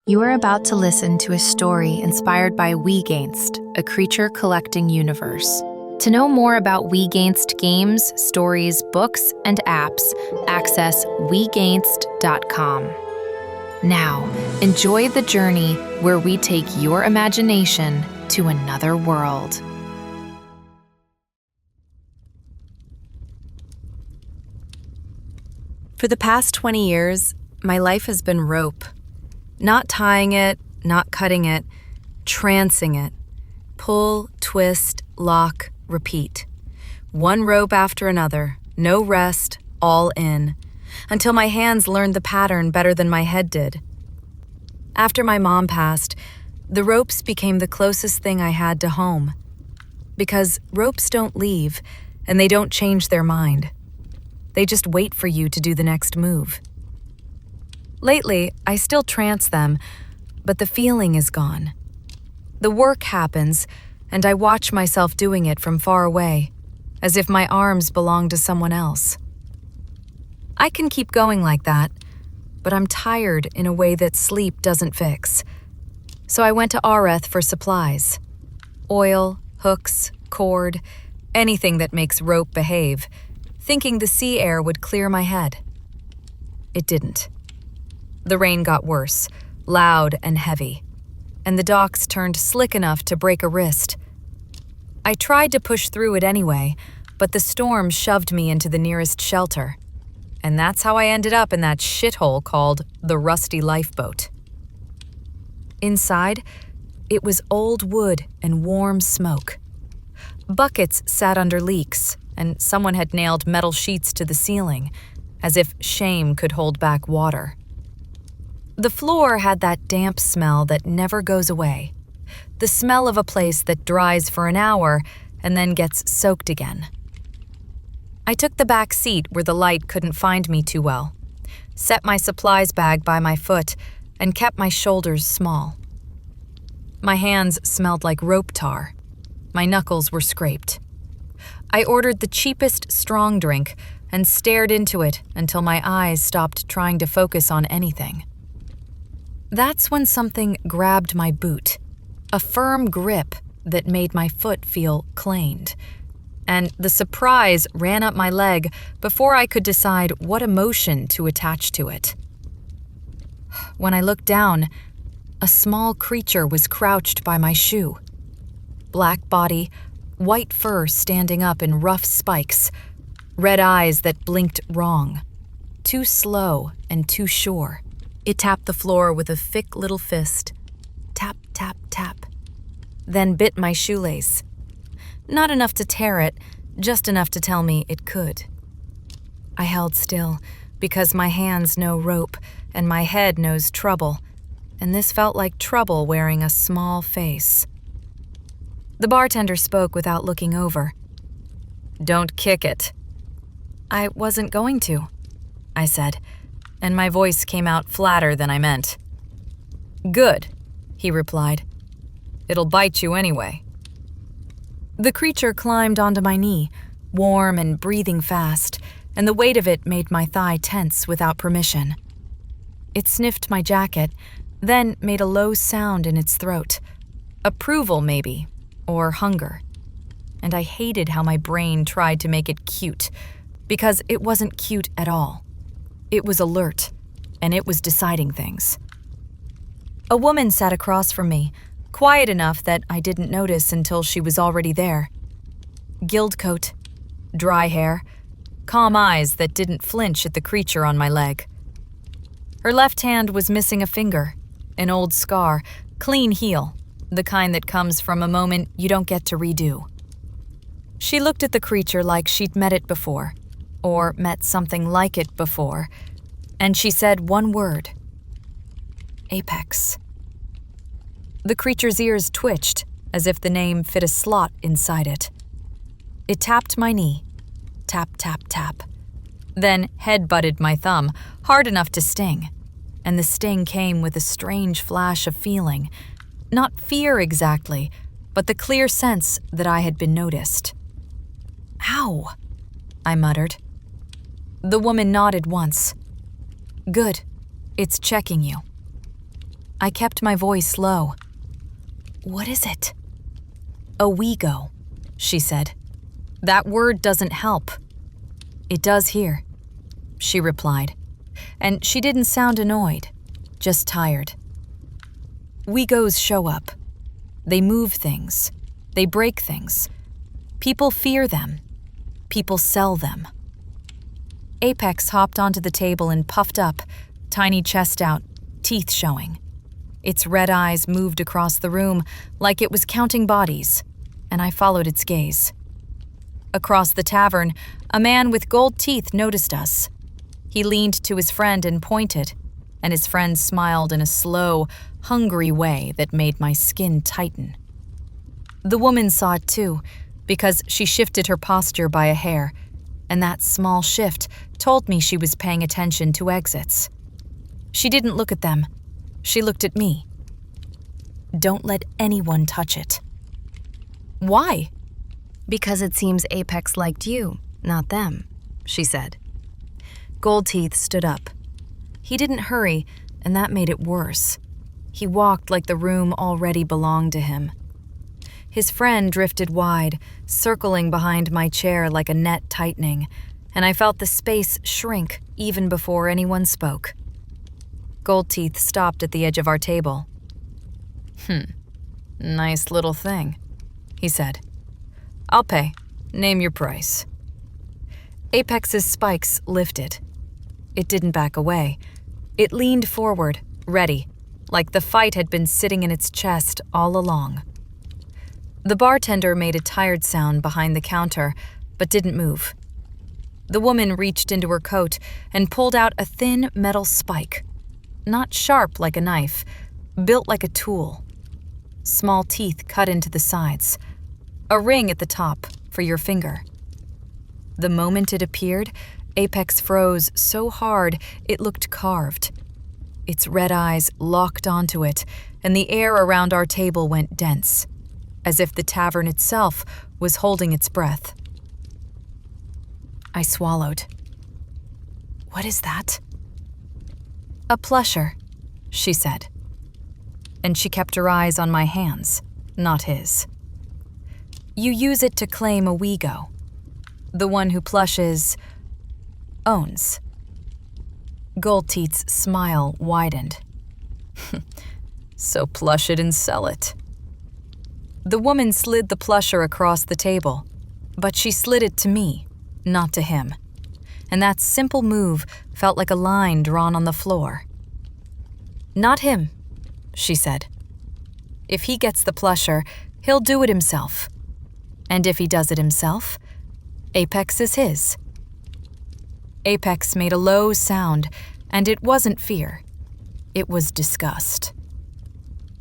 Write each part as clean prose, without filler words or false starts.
You are about to listen to a story inspired by Wegainst, a creature collecting universe. To know more about Wegainst games, stories, books, and apps, access wegainst.com. Now, enjoy the journey where we take your imagination to another world. For the past 20 years, my life has been rope. Not tying it, not cutting it, trancing it. Pull, twist, lock, repeat. One rope after another, no rest, all in, until my hands learned the pattern better than my head did. After my mom passed, the ropes became the closest thing I had to home. Because ropes don't leave, and they don't change their mind. They just wait for you to do the next move. Lately, I still trance them, but the feeling is gone. The work happens, and I watch myself doing it from far away, as if my arms belong to someone else. I can keep going like that, but I'm tired in a way that sleep doesn't fix. So I went to Areth for supplies. Oil, hooks, cord, anything that makes rope behave, thinking the sea air would clear my head. It didn't. The rain got worse, loud and heavy, and the docks turned slick enough to break a wrist. I tried to push through it anyway, but the storm shoved me into the nearest shelter. And that's how I ended up in that shithole called the Rusty Lifeboat. Inside, it was old wood and warm smoke. Buckets sat under leaks, and someone had nailed metal sheets to the ceiling, as if shame could hold back water. The floor had that damp smell that never goes away, the smell of a place that dries for an hour and then gets soaked again. I took the back seat where the light couldn't find me too well, set my supplies bag by my foot, and kept my shoulders small. My hands smelled like rope tar. My knuckles were scraped. I ordered the cheapest strong drink and stared into it until my eyes stopped trying to focus on anything. That's when something grabbed my boot, a firm grip that made my foot feel claned, and the surprise ran up my leg before I could decide what emotion to attach to it. When I looked down, a small creature was crouched by my shoe. Black body, white fur standing up in rough spikes, red eyes that blinked wrong, too slow and too sure. It tapped the floor with a thick little fist. Tap, tap, tap. Then bit my shoelace. Not enough to tear it, just enough to tell me it could. I held still, because my hands know rope and my head knows trouble, and this felt like trouble wearing a small face. The bartender spoke without looking over. "Don't kick it." "I wasn't going to," I said, and my voice came out flatter than I meant. "Good," he replied. "It'll bite you anyway." The creature climbed onto my knee, warm and breathing fast, and the weight of it made my thigh tense without permission. It sniffed my jacket, then made a low sound in its throat. Approval, maybe, or hunger. And I hated how my brain tried to make it cute, because it wasn't cute at all. It was alert, and it was deciding things. A woman sat across from me, quiet enough that I didn't notice until she was already there. Guild coat, dry hair, calm eyes that didn't flinch at the creature on my leg. Her left hand was missing a finger, an old scar, clean heel, the kind that comes from a moment you don't get to redo. She looked at the creature like she'd met it before, or met something like it before, and she said one word: Apex. The creature's ears twitched, as if the name fit a slot inside it. It tapped my knee. Tap, tap, tap. Then head-butted my thumb, hard enough to sting. And the sting came with a strange flash of feeling. Not fear exactly, but the clear sense that I had been noticed. "Ow," I muttered. The woman nodded once. "Good. It's checking you." I kept my voice low. "What is it?" "A Wego," she said. "That word doesn't help." "It does here," she replied, and she didn't sound annoyed, just tired. Wegos show up. They move things. They break things. People fear them. People sell them. Apex hopped onto the table and puffed up, tiny chest out, teeth showing. Its red eyes moved across the room like it was counting bodies, and I followed its gaze. Across the tavern, a man with gold teeth noticed us. He leaned to his friend and pointed, and his friend smiled in a slow, hungry way that made my skin tighten. The woman saw it too, because she shifted her posture by a hair, and that small shift told me she was paying attention to exits. She didn't look at them. She looked at me. "Don't let anyone touch it." "Why?" "Because it seems Apex liked you, not them," she said. Gold Teeth stood up. He didn't hurry, and that made it worse. He walked like the room already belonged to him. His friend drifted wide, circling behind my chair like a net tightening, and I felt the space shrink even before anyone spoke. Gold Teeth stopped at the edge of our table. Nice little thing," he said. "I'll pay. Name your price." Apex's spikes lifted. It didn't back away. It leaned forward, ready, like the fight had been sitting in its chest all along. The bartender made a tired sound behind the counter, but didn't move. The woman reached into her coat and pulled out a thin metal spike. Not sharp like a knife, built like a tool. Small teeth cut into the sides. A ring at the top for your finger. The moment it appeared, Apex froze so hard it looked carved. Its red eyes locked onto it, and the air around our table went dense, as if the tavern itself was holding its breath. I swallowed. "What is that?" "A plusher," she said. And she kept her eyes on my hands, not his. "You use it to claim a Wego. The one who plushes owns." Gold Teeth's smile widened. "So plush it and sell it." The woman slid the plusher across the table, but she slid it to me, not to him. And that simple move felt like a line drawn on the floor. "Not him," she said. "If he gets the plusher, he'll do it himself. And if he does it himself, Apex is his." Apex made a low sound, and it wasn't fear. It was disgust.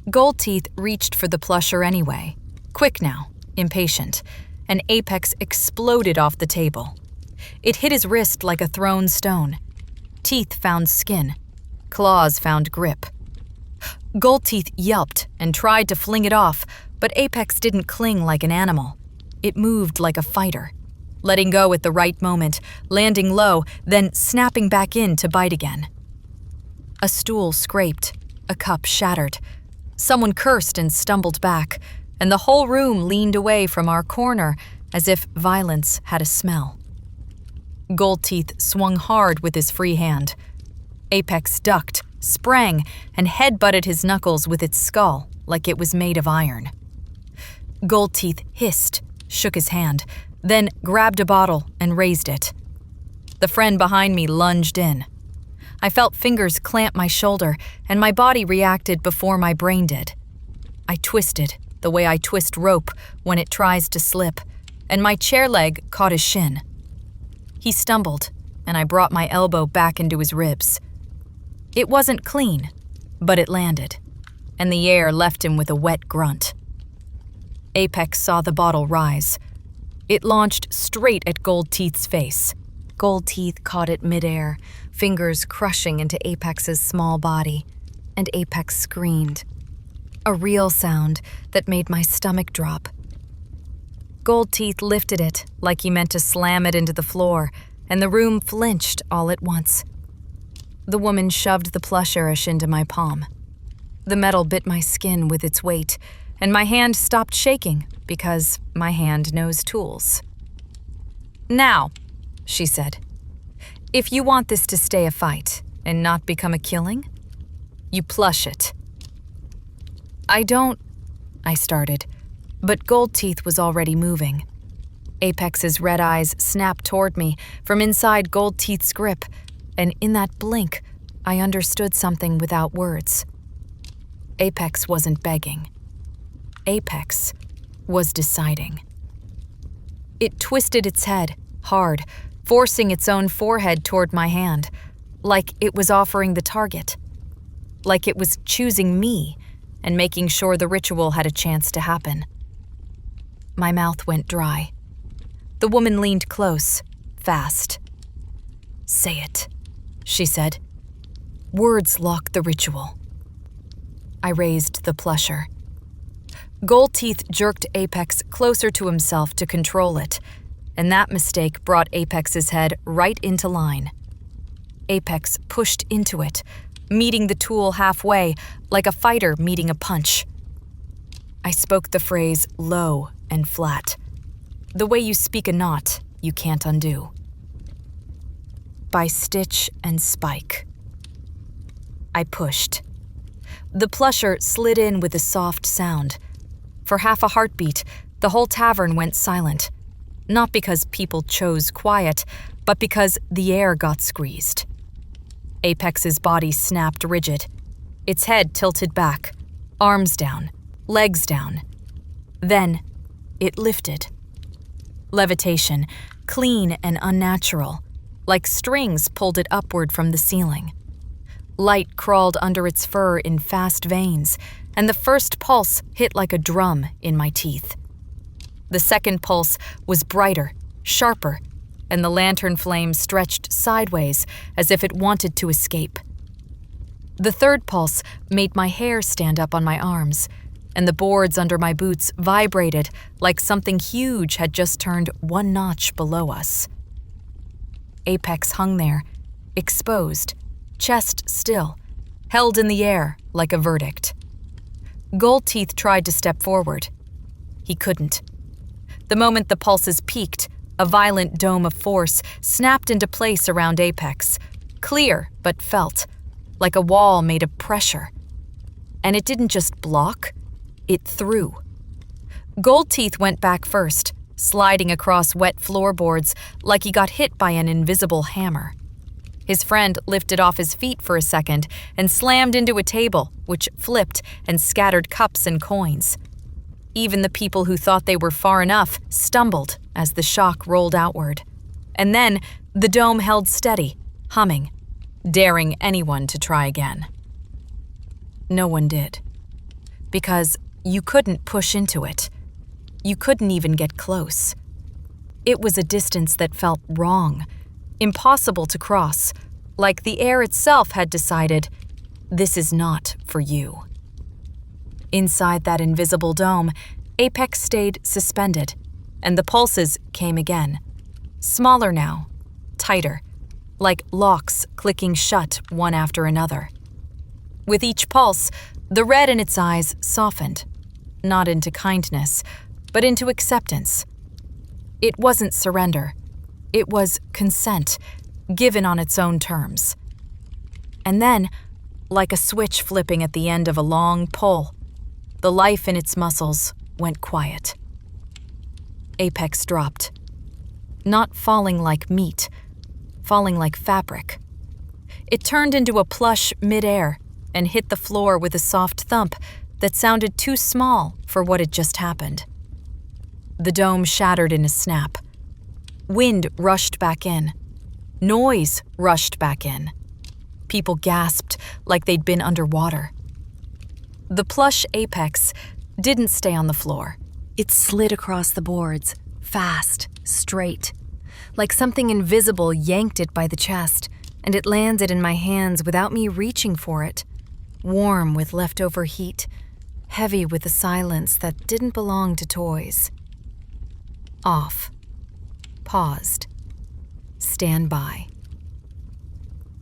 Gold Teeth reached for the plusher anyway, quick now, impatient, and Apex exploded off the table. It hit his wrist like a thrown stone. Teeth found skin. Claws found grip. Gold Teeth yelped and tried to fling it off, but Apex didn't cling like an animal. It moved like a fighter, letting go at the right moment, landing low, then snapping back in to bite again. A stool scraped, a cup shattered. Someone cursed and stumbled back, and the whole room leaned away from our corner as if violence had a smell. Gold Teeth swung hard with his free hand. Apex ducked, sprang, and head-butted his knuckles with its skull like it was made of iron. Gold Teeth hissed, shook his hand, then grabbed a bottle and raised it. The friend behind me lunged in. I felt fingers clamp my shoulder, and my body reacted before my brain did. I twisted, the way I twist rope when it tries to slip, and my chair leg caught his shin. He stumbled, and I brought my elbow back into his ribs. It wasn't clean, but it landed, and the air left him with a wet grunt. Apex saw the bottle rise. It launched straight at Gold Teeth's face. Gold Teeth caught it midair, fingers crushing into Apex's small body, and Apex screamed. A real sound that made my stomach drop. Gold Teeth lifted it like he meant to slam it into the floor, and the room flinched all at once. The woman shoved the plusherish into my palm. The metal bit my skin with its weight, and my hand stopped shaking because my hand knows tools. "Now," she said, "if you want this to stay a fight and not become a killing, you plush it." "I don't," I started, but Gold Teeth was already moving. Apex's red eyes snapped toward me from inside Gold Teeth's grip, and in that blink, I understood something without words. Apex wasn't begging. Apex was deciding. It twisted its head, hard, forcing its own forehead toward my hand, like it was offering the target. Like it was choosing me and making sure the ritual had a chance to happen. My mouth went dry. The woman leaned close, fast. "Say it," she said. "Words lock the ritual." I raised the plusher. Gold Teeth jerked Apex closer to himself to control it, and that mistake brought Apex's head right into line. Apex pushed into it, meeting the tool halfway, like a fighter meeting a punch. I spoke the phrase low and flat, the way you speak a knot you can't undo. By stitch and spike. I pushed. The plusher slid in with a soft sound. For half a heartbeat, the whole tavern went silent. Not because people chose quiet, but because the air got squeezed. Apex's body snapped rigid. Its head tilted back, arms down, legs down. Then, it lifted. Levitation, clean and unnatural, like strings pulled it upward from the ceiling. Light crawled under its fur in fast veins, and the first pulse hit like a drum in my teeth. The second pulse was brighter, sharper, and the lantern flame stretched sideways as if it wanted to escape. The third pulse made my hair stand up on my arms, and the boards under my boots vibrated like something huge had just turned one notch below us. Apex hung there, exposed, chest still, held in the air like a verdict. Gold Teeth tried to step forward. He couldn't. The moment the pulses peaked, a violent dome of force snapped into place around Apex, clear but felt, like a wall made of pressure. And it didn't just block, it threw. Gold Teeth went back first, sliding across wet floorboards like he got hit by an invisible hammer. His friend lifted off his feet for a second and slammed into a table, which flipped and scattered cups and coins. Even the people who thought they were far enough stumbled as the shock rolled outward. And then the dome held steady, humming, daring anyone to try again. No one did. Because you couldn't push into it. You couldn't even get close. It was a distance that felt wrong, impossible to cross, like the air itself had decided, this is not for you. Inside that invisible dome, Apex stayed suspended, and the pulses came again. Smaller now, tighter, like locks clicking shut one after another. With each pulse, the red in its eyes softened, not into kindness, but into acceptance. It wasn't surrender. It was consent, given on its own terms. And then, like a switch flipping at the end of a long pull, the life in its muscles went quiet. Apex dropped. Not falling like meat, falling like fabric. It turned into a plush midair and hit the floor with a soft thump that sounded too small for what had just happened. The dome shattered in a snap. Wind rushed back in. Noise rushed back in. People gasped like they'd been underwater. The plush Apex didn't stay on the floor. It slid across the boards, fast, straight. Like something invisible yanked it by the chest, and it landed in my hands without me reaching for it. Warm with leftover heat, heavy with a silence that didn't belong to toys. Off. Paused. Stand by.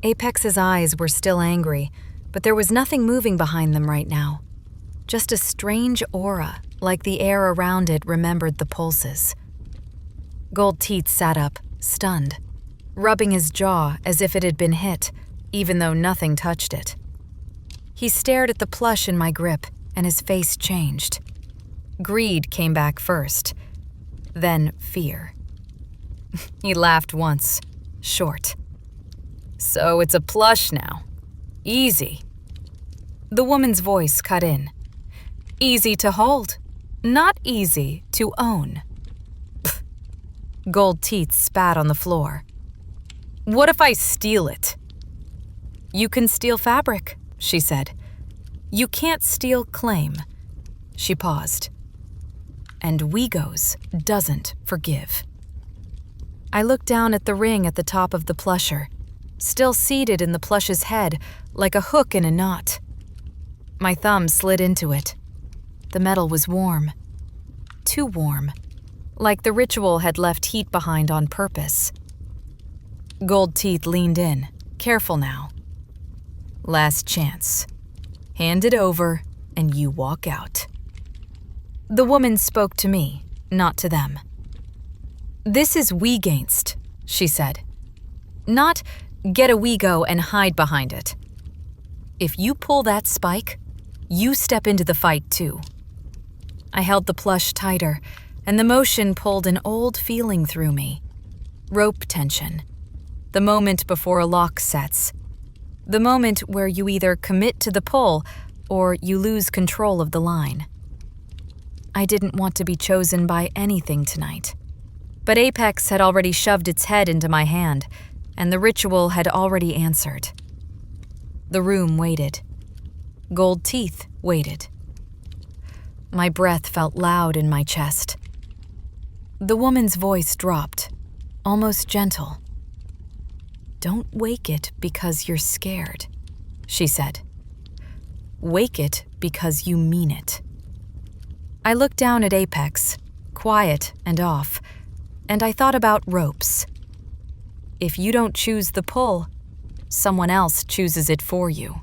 Apex's eyes were still angry, but there was nothing moving behind them right now. Just a strange aura, like the air around it remembered the pulses. Gold Teeth sat up, stunned, rubbing his jaw as if it had been hit, even though nothing touched it. He stared at the plush in my grip, and his face changed. Greed came back first, then fear. He laughed once, short. "So it's a plush now. Easy." The woman's voice cut in. "Easy to hold, not easy to own." Pfft. Gold Teeth spat on the floor. "What if I steal it?" "You can steal fabric," she said. "You can't steal claim." She paused. "And Wegos doesn't forgive." I looked down at the ring at the top of the plusher, still seated in the plush's head like a hook in a knot. My thumb slid into it. The metal was warm. Too warm. Like the ritual had left heat behind on purpose. Gold Teeth leaned in, careful now. "Last chance. Hand it over, and you walk out." The woman spoke to me, not to them. "This is Wegainst," she said. "Not get a Wego and hide behind it. If you pull that spike, you step into the fight too." I held the plush tighter, and the motion pulled an old feeling through me. Rope tension. The moment before a lock sets. The moment where you either commit to the pull or you lose control of the line. I didn't want to be chosen by anything tonight. But Apex had already shoved its head into my hand, and the ritual had already answered. The room waited. Gold Teeth waited. My breath felt loud in my chest. The woman's voice dropped, almost gentle. "Don't wake it because you're scared," she said. "Wake it because you mean it." I looked down at Apex, quiet and off, and I thought about ropes. If you don't choose the pull, someone else chooses it for you.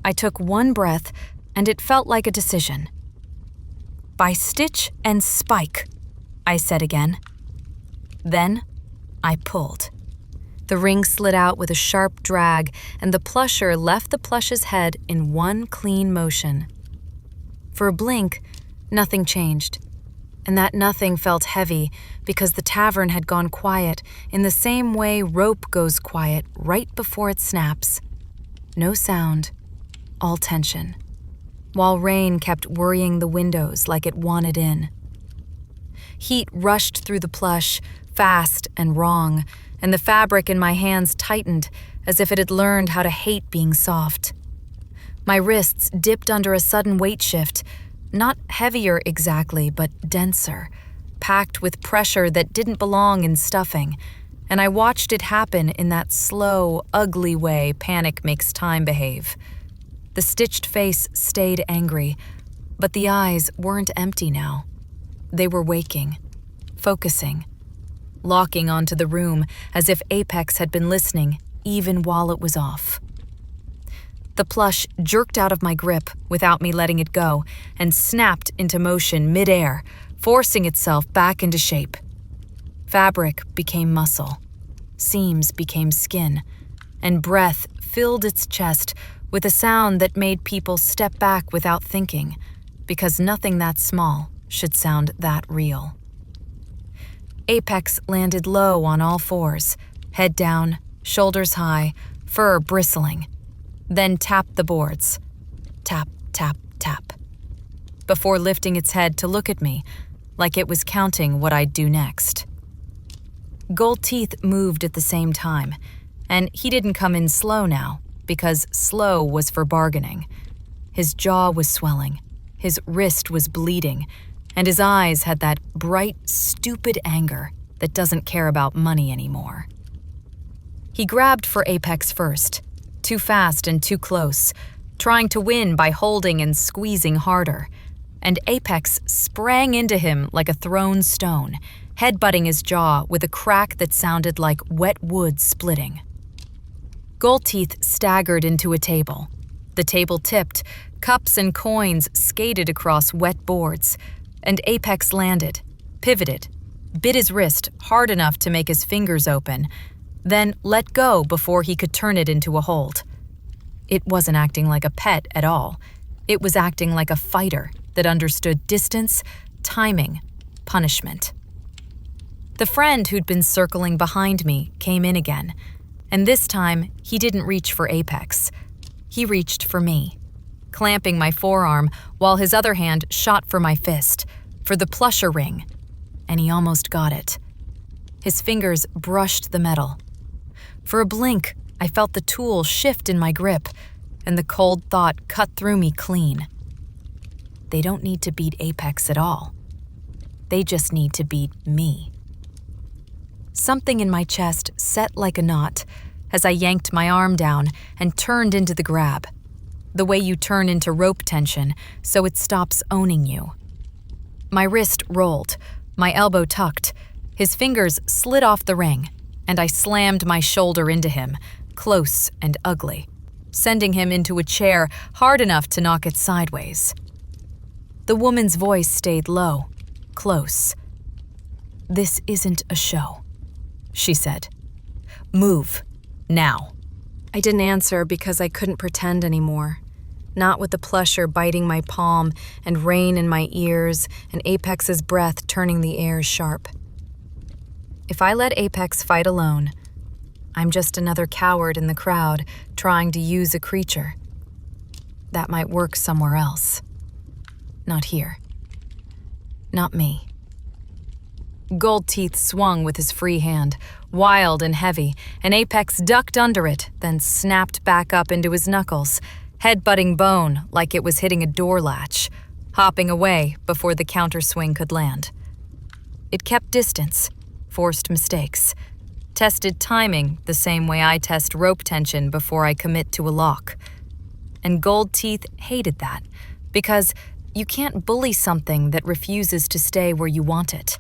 I took one breath, and it felt like a decision. "By stitch and spike," I said again. Then I pulled. The ring slid out with a sharp drag, and the plusher left the plush's head in one clean motion. For a blink, nothing changed. And that nothing felt heavy because the tavern had gone quiet in the same way rope goes quiet right before it snaps. No sound, all tension, while rain kept worrying the windows like it wanted in. Heat rushed through the plush, fast and wrong, and the fabric in my hands tightened as if it had learned how to hate being soft. My wrists dipped under a sudden weight shift, not heavier exactly, but denser, packed with pressure that didn't belong in stuffing, and I watched it happen in that slow, ugly way panic makes time behave. The stitched face stayed angry, but the eyes weren't empty now. They were waking, focusing, locking onto the room as if Apex had been listening even while it was off. The plush jerked out of my grip without me letting it go and snapped into motion midair, forcing itself back into shape. Fabric became muscle, seams became skin, and breath filled its chest with a sound that made people step back without thinking, because nothing that small should sound that real. Apex landed low on all fours, head down, shoulders high, fur bristling, then tapped the boards. Tap, tap, tap. Before lifting its head to look at me, like it was counting what I'd do next. Gold Teeth moved at the same time, and he didn't come in slow now, because slow was for bargaining. His jaw was swelling, his wrist was bleeding, and his eyes had that bright, stupid anger that doesn't care about money anymore. He grabbed for Apex first, too fast and too close, trying to win by holding and squeezing harder, and Apex sprang into him like a thrown stone, headbutting his jaw with a crack that sounded like wet wood splitting. Goldteeth staggered into a table. The table tipped, cups and coins skated across wet boards, and Apex landed, pivoted, bit his wrist hard enough to make his fingers open, then let go before he could turn it into a hold. It wasn't acting like a pet at all. It was acting like a fighter that understood distance, timing, punishment. The friend who'd been circling behind me came in again, and this time he didn't reach for Apex. He reached for me, clamping my forearm while his other hand shot for my fist, for the plusher ring, and he almost got it. His fingers brushed the metal. For a blink, I felt the tool shift in my grip, and the cold thought cut through me clean. They don't need to beat Apex at all. They just need to beat me. Something in my chest set like a knot as I yanked my arm down and turned into the grab, the way you turn into rope tension so it stops owning you. My wrist rolled, my elbow tucked, his fingers slid off the ring, and I slammed my shoulder into him, close and ugly, sending him into a chair hard enough to knock it sideways. The woman's voice stayed low, close. "This isn't a show," she said. "Move, now." I didn't answer because I couldn't pretend anymore. Not with the plusher biting my palm and rain in my ears and Apex's breath turning the air sharp. If I let Apex fight alone, I'm just another coward in the crowd trying to use a creature. That might work somewhere else. Not here. Not me. Goldteeth swung with his free hand, wild and heavy, and Apex ducked under it, then snapped back up into his knuckles, head-butting bone like it was hitting a door latch, hopping away before the counterswing could land. It kept distance, forced mistakes, tested timing the same way I test rope tension before I commit to a lock. And Goldteeth hated that, because you can't bully something that refuses to stay where you want it.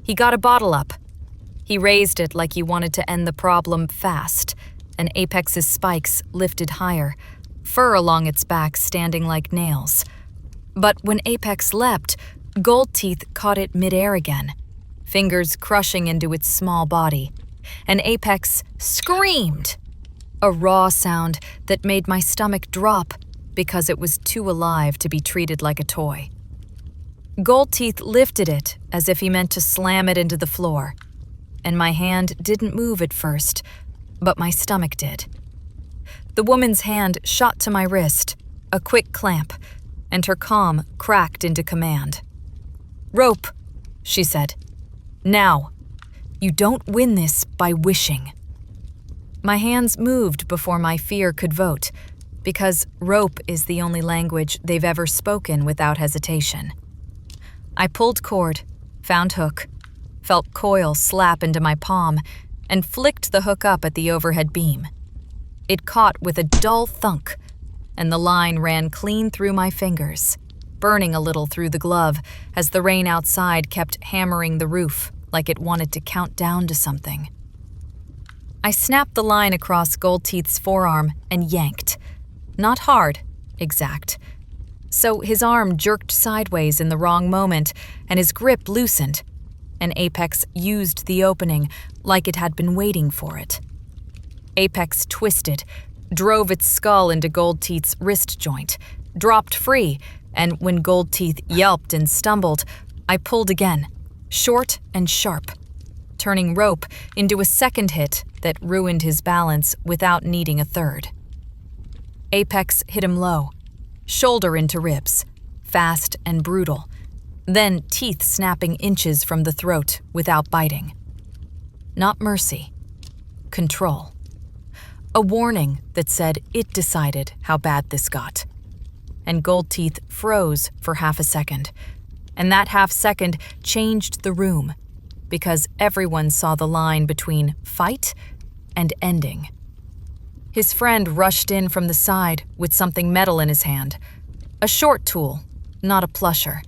He got a bottle up. He raised it like he wanted to end the problem fast, and Apex's spikes lifted higher, fur along its back standing like nails. But when Apex leapt, Goldteeth caught it midair again, fingers crushing into its small body, and Apex screamed, a raw sound that made my stomach drop because it was too alive to be treated like a toy. Goldteeth lifted it as if he meant to slam it into the floor, and my hand didn't move at first, but my stomach did. The woman's hand shot to my wrist, a quick clamp, and her calm cracked into command. "Rope," she said. "Now. You don't win this by wishing." My hands moved before my fear could vote, because rope is the only language they've ever spoken without hesitation. I pulled cord, found hook, felt coil slap into my palm, and flicked the hook up at the overhead beam. It caught with a dull thunk, and the line ran clean through my fingers, burning a little through the glove as the rain outside kept hammering the roof like it wanted to count down to something. I snapped the line across Goldteeth's forearm and yanked. Not hard, exact. So his arm jerked sideways in the wrong moment, and his grip loosened, and Apex used the opening like it had been waiting for it. Apex twisted, drove its skull into Goldteeth's wrist joint, dropped free, and when Goldteeth yelped and stumbled, I pulled again, short and sharp, turning rope into a second hit that ruined his balance without needing a third. Apex hit him low, shoulder into ribs, fast and brutal, then teeth snapping inches from the throat without biting. Not mercy, control. A warning that said it decided how bad this got. And Goldteeth froze for half a second, and that half second changed the room, because everyone saw the line between fight and ending. His friend rushed in from the side with something metal in his hand. A short tool, not a plusher.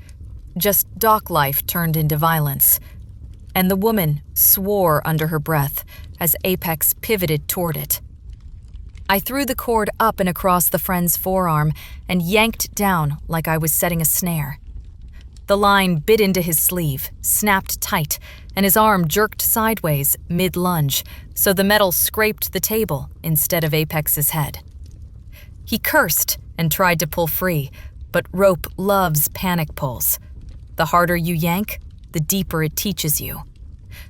Just dock life turned into violence. And the woman swore under her breath as Apex pivoted toward it, I threw the cord up and across the friend's forearm and yanked down like I was setting a snare. The line bit into his sleeve, snapped tight, and his arm jerked sideways mid-lunge, so the metal scraped the table instead of Apex's head. He cursed and tried to pull free, but rope loves panic pulls. The harder you yank, the deeper it teaches you.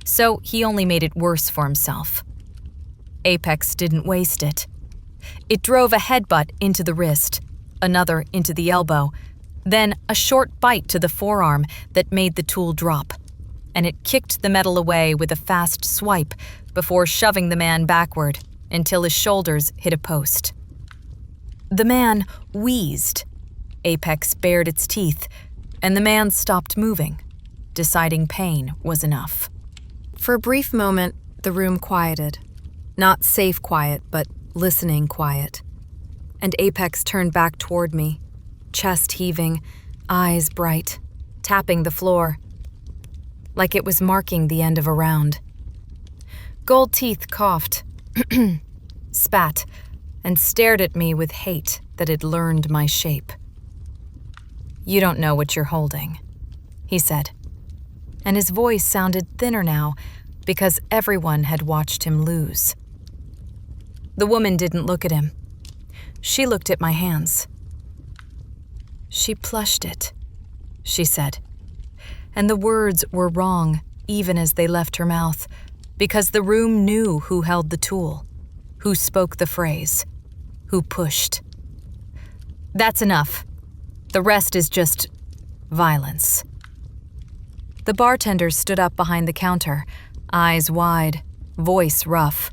So he only made it worse for himself. Apex didn't waste it. It drove a headbutt into the wrist, another into the elbow, then a short bite to the forearm that made the tool drop, and it kicked the metal away with a fast swipe before shoving the man backward until his shoulders hit a post. The man wheezed. Apex bared its teeth, and the man stopped moving, deciding pain was enough. For a brief moment, the room quieted. Not safe quiet, but listening quiet. And Apex turned back toward me, chest heaving, eyes bright, tapping the floor, like it was marking the end of a round. Gold Teeth coughed, spat, and stared at me with hate that had learned my shape. "You don't know what you're holding," he said, and his voice sounded thinner now because everyone had watched him lose. The woman didn't look at him. She looked at my hands. "She plushed it," she said. And the words were wrong, even as they left her mouth, because the room knew who held the tool, who spoke the phrase, who pushed. "That's enough. The rest is just violence." The bartender stood up behind the counter, eyes wide, voice rough.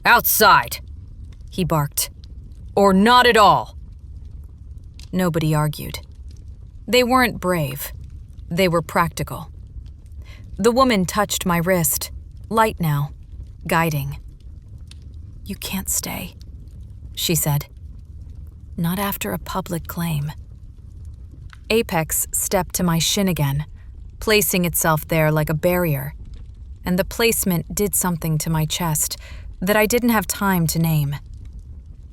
"Outside," he barked. "Or not at all." Nobody argued. They weren't brave. They were practical. The woman touched my wrist, light now, guiding. "You can't stay," she said. "Not after a public claim." Apex stepped to my shin again, placing itself there like a barrier, and the placement did something to my chest that I didn't have time to name.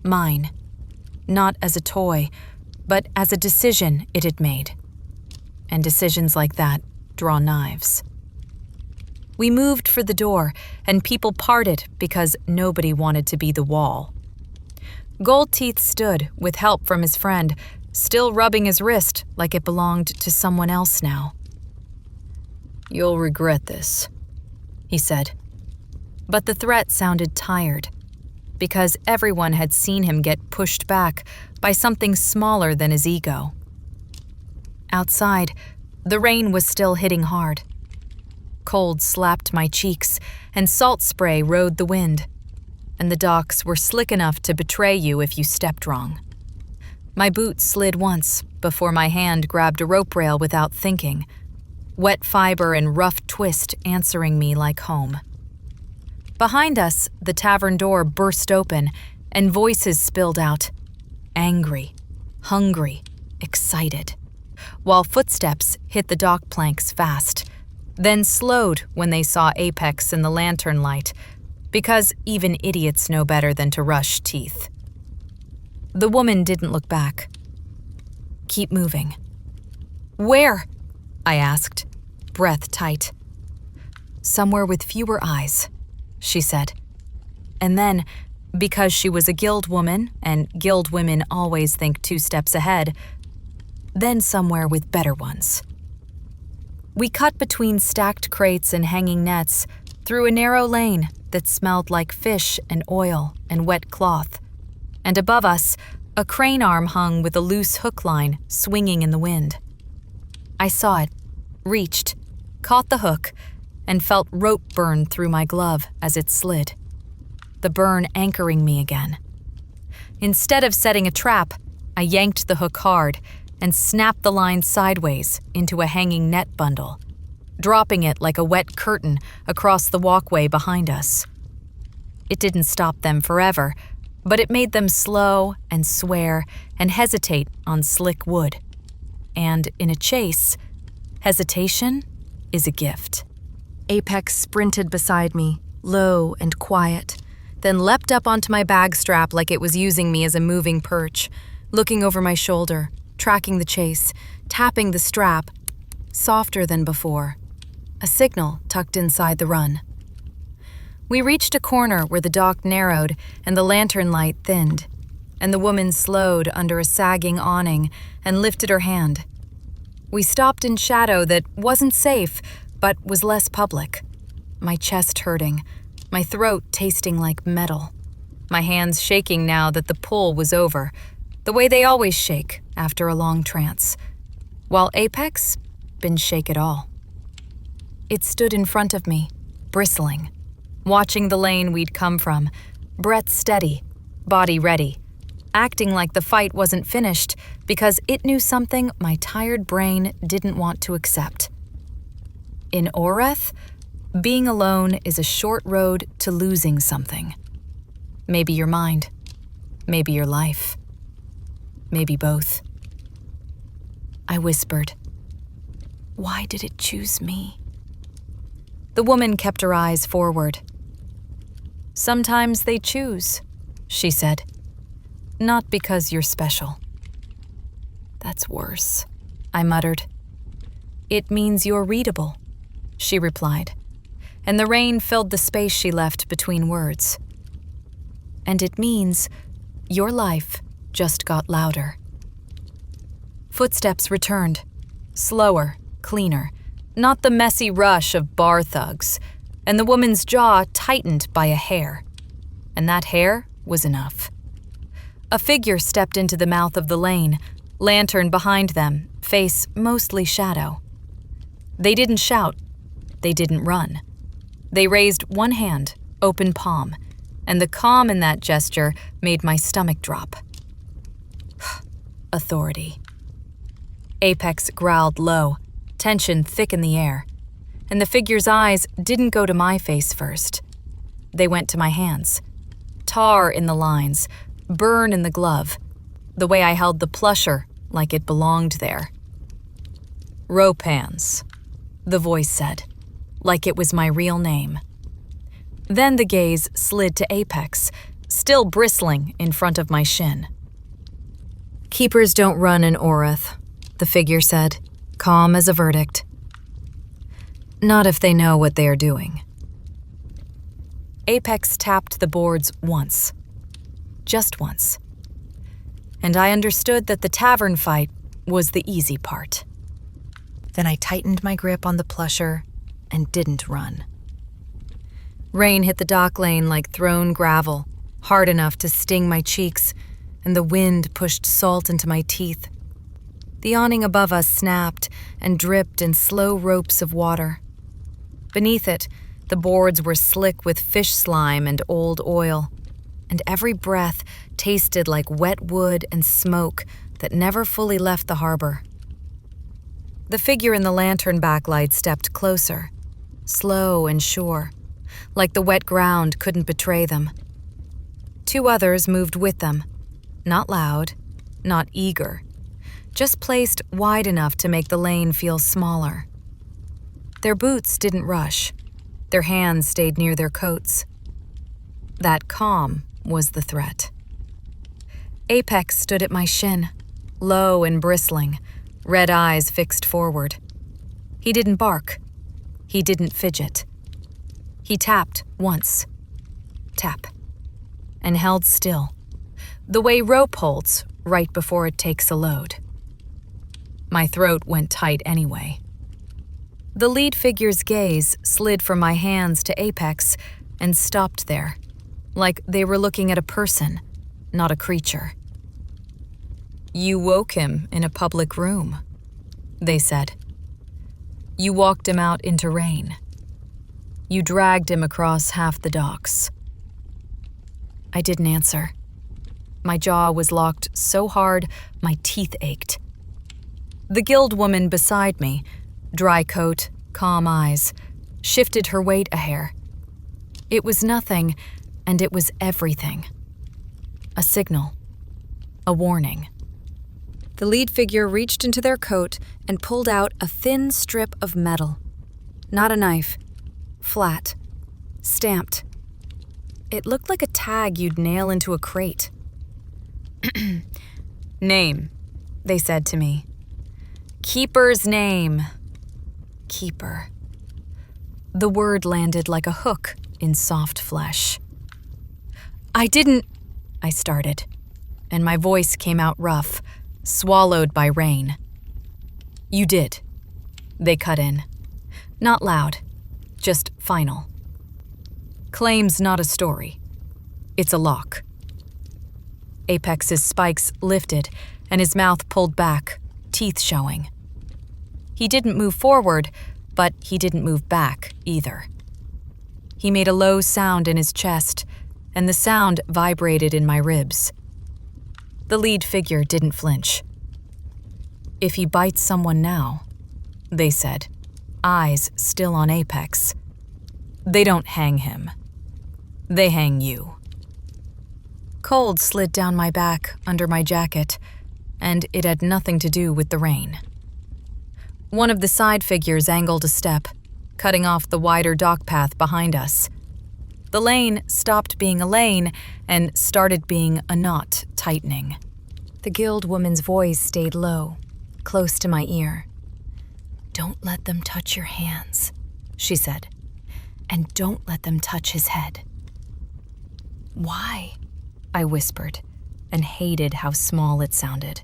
Mine, not as a toy, but as a decision it had made. And decisions like that draw knives. We moved for the door, and people parted because nobody wanted to be the wall. Gold Teeth stood, with help from his friend, still rubbing his wrist like it belonged to someone else now. "You'll regret this," he said. But the threat sounded tired, because everyone had seen him get pushed back by something smaller than his ego. Outside, the rain was still hitting hard. Cold slapped my cheeks, and salt spray rode the wind, and the docks were slick enough to betray you if you stepped wrong. My boot slid once before my hand grabbed a rope rail without thinking, wet fiber and rough twist answering me like home. Behind us, the tavern door burst open, and voices spilled out, angry, hungry, excited, while footsteps hit the dock planks fast, then slowed when they saw Apex in the lantern light, because even idiots know better than to rush teeth. The woman didn't look back. "Keep moving." "Where?" I asked, breath tight. "Somewhere with fewer eyes," she said. And then, because she was a guild woman, and guild women always think 2 steps ahead, then somewhere with better ones. We cut between stacked crates and hanging nets, through a narrow lane that smelled like fish and oil and wet cloth, and above us, a crane arm hung with a loose hook line swinging in the wind. I saw it, reached, caught the hook, and felt rope burn through my glove as it slid, the burn anchoring me again. Instead of setting a trap, I yanked the hook hard and snapped the line sideways into a hanging net bundle, dropping it like a wet curtain across the walkway behind us. It didn't stop them forever, but it made them slow and swear and hesitate on slick wood. And in a chase, hesitation is a gift. Apex sprinted beside me, low and quiet, then leapt up onto my bag strap like it was using me as a moving perch, looking over my shoulder, tracking the chase, tapping the strap, softer than before, a signal tucked inside the run. We reached a corner where the dock narrowed and the lantern light thinned, and the woman slowed under a sagging awning and lifted her hand. We stopped in shadow that wasn't safe, but was less public. My chest hurting, my throat tasting like metal, my hands shaking now that the pull was over, the way they always shake after a long trance, while Apex didn't shake at all. It stood in front of me, bristling, watching the lane we'd come from, breath steady, body ready, acting like the fight wasn't finished because it knew something my tired brain didn't want to accept. In Oreth, being alone is a short road to losing something. Maybe your mind, maybe your life, maybe both. I whispered, "Why did it choose me?" The woman kept her eyes forward. "Sometimes they choose," she said. "Not because you're special." "That's worse," I muttered. "It means you're readable," she replied, and the rain filled the space she left between words. "And it means your life just got louder." Footsteps returned, slower, cleaner, not the messy rush of bar thugs, and the woman's jaw tightened by a hair. And that hair was enough. A figure stepped into the mouth of the lane, lantern behind them, face mostly shadow. They didn't shout. They didn't run. They raised one hand, open palm, and the calm in that gesture made my stomach drop. Authority. Apex growled low, tension thick in the air, and the figure's eyes didn't go to my face first. They went to my hands. Tar in the lines, burn in the glove, the way I held the plusher like it belonged there. "Rope hands," the voice said, like it was my real name. Then the gaze slid to Apex, still bristling in front of my shin. "Keepers don't run in Oreth," the figure said, calm as a verdict. "Not if they know what they are doing." Apex tapped the boards once. Just once. And I understood that the tavern fight was the easy part. Then I tightened my grip on the plusher and didn't run. Rain hit the dock lane like thrown gravel, hard enough to sting my cheeks, and the wind pushed salt into my teeth. The awning above us snapped and dripped in slow ropes of water. Beneath it, the boards were slick with fish slime and old oil, and every breath tasted like wet wood and smoke that never fully left the harbor. The figure in the lantern backlight stepped closer, slow and sure, like the wet ground couldn't betray them. Two others moved with them, not loud, not eager, just placed wide enough to make the lane feel smaller. Their boots didn't rush. Their hands stayed near their coats. That calm was the threat. Apex stood at my shin, low and bristling, red eyes fixed forward. He didn't bark. He didn't fidget. He tapped once. Tap. And held still, the way rope holds right before it takes a load. My throat went tight anyway. The lead figure's gaze slid from my hands to Apex and stopped there, like they were looking at a person, not a creature. "You woke him in a public room," they said. "You walked him out into rain. You dragged him across half the docks." I didn't answer. My jaw was locked so hard my teeth ached. The guild woman beside me, dry coat, calm eyes, shifted her weight a hair. It was nothing, and it was everything. A signal. A warning. The lead figure reached into their coat and pulled out a thin strip of metal. Not a knife. Flat. Stamped. It looked like a tag you'd nail into a crate. "Name," they said to me. "Keeper's name." Keeper. The word landed like a hook in soft flesh. I started, and my voice came out rough, swallowed by rain. "You did," they cut in. Not loud, just final. "Claim's not a story. It's a lock." Apex's spikes lifted, and his mouth pulled back, teeth showing. He didn't move forward, but he didn't move back either. He made a low sound in his chest, and the sound vibrated in my ribs. The lead figure didn't flinch. "If he bites someone now," they said, eyes still on Apex, "they don't hang him. They hang you." Cold slid down my back under my jacket, and it had nothing to do with the rain. One of the side figures angled a step, cutting off the wider dock path behind us. The lane stopped being a lane and started being a knot tightening. The guild woman's voice stayed low, close to my ear. "Don't let them touch your hands," she said, "and don't let them touch his head." "Why?" I whispered, and hated how small it sounded.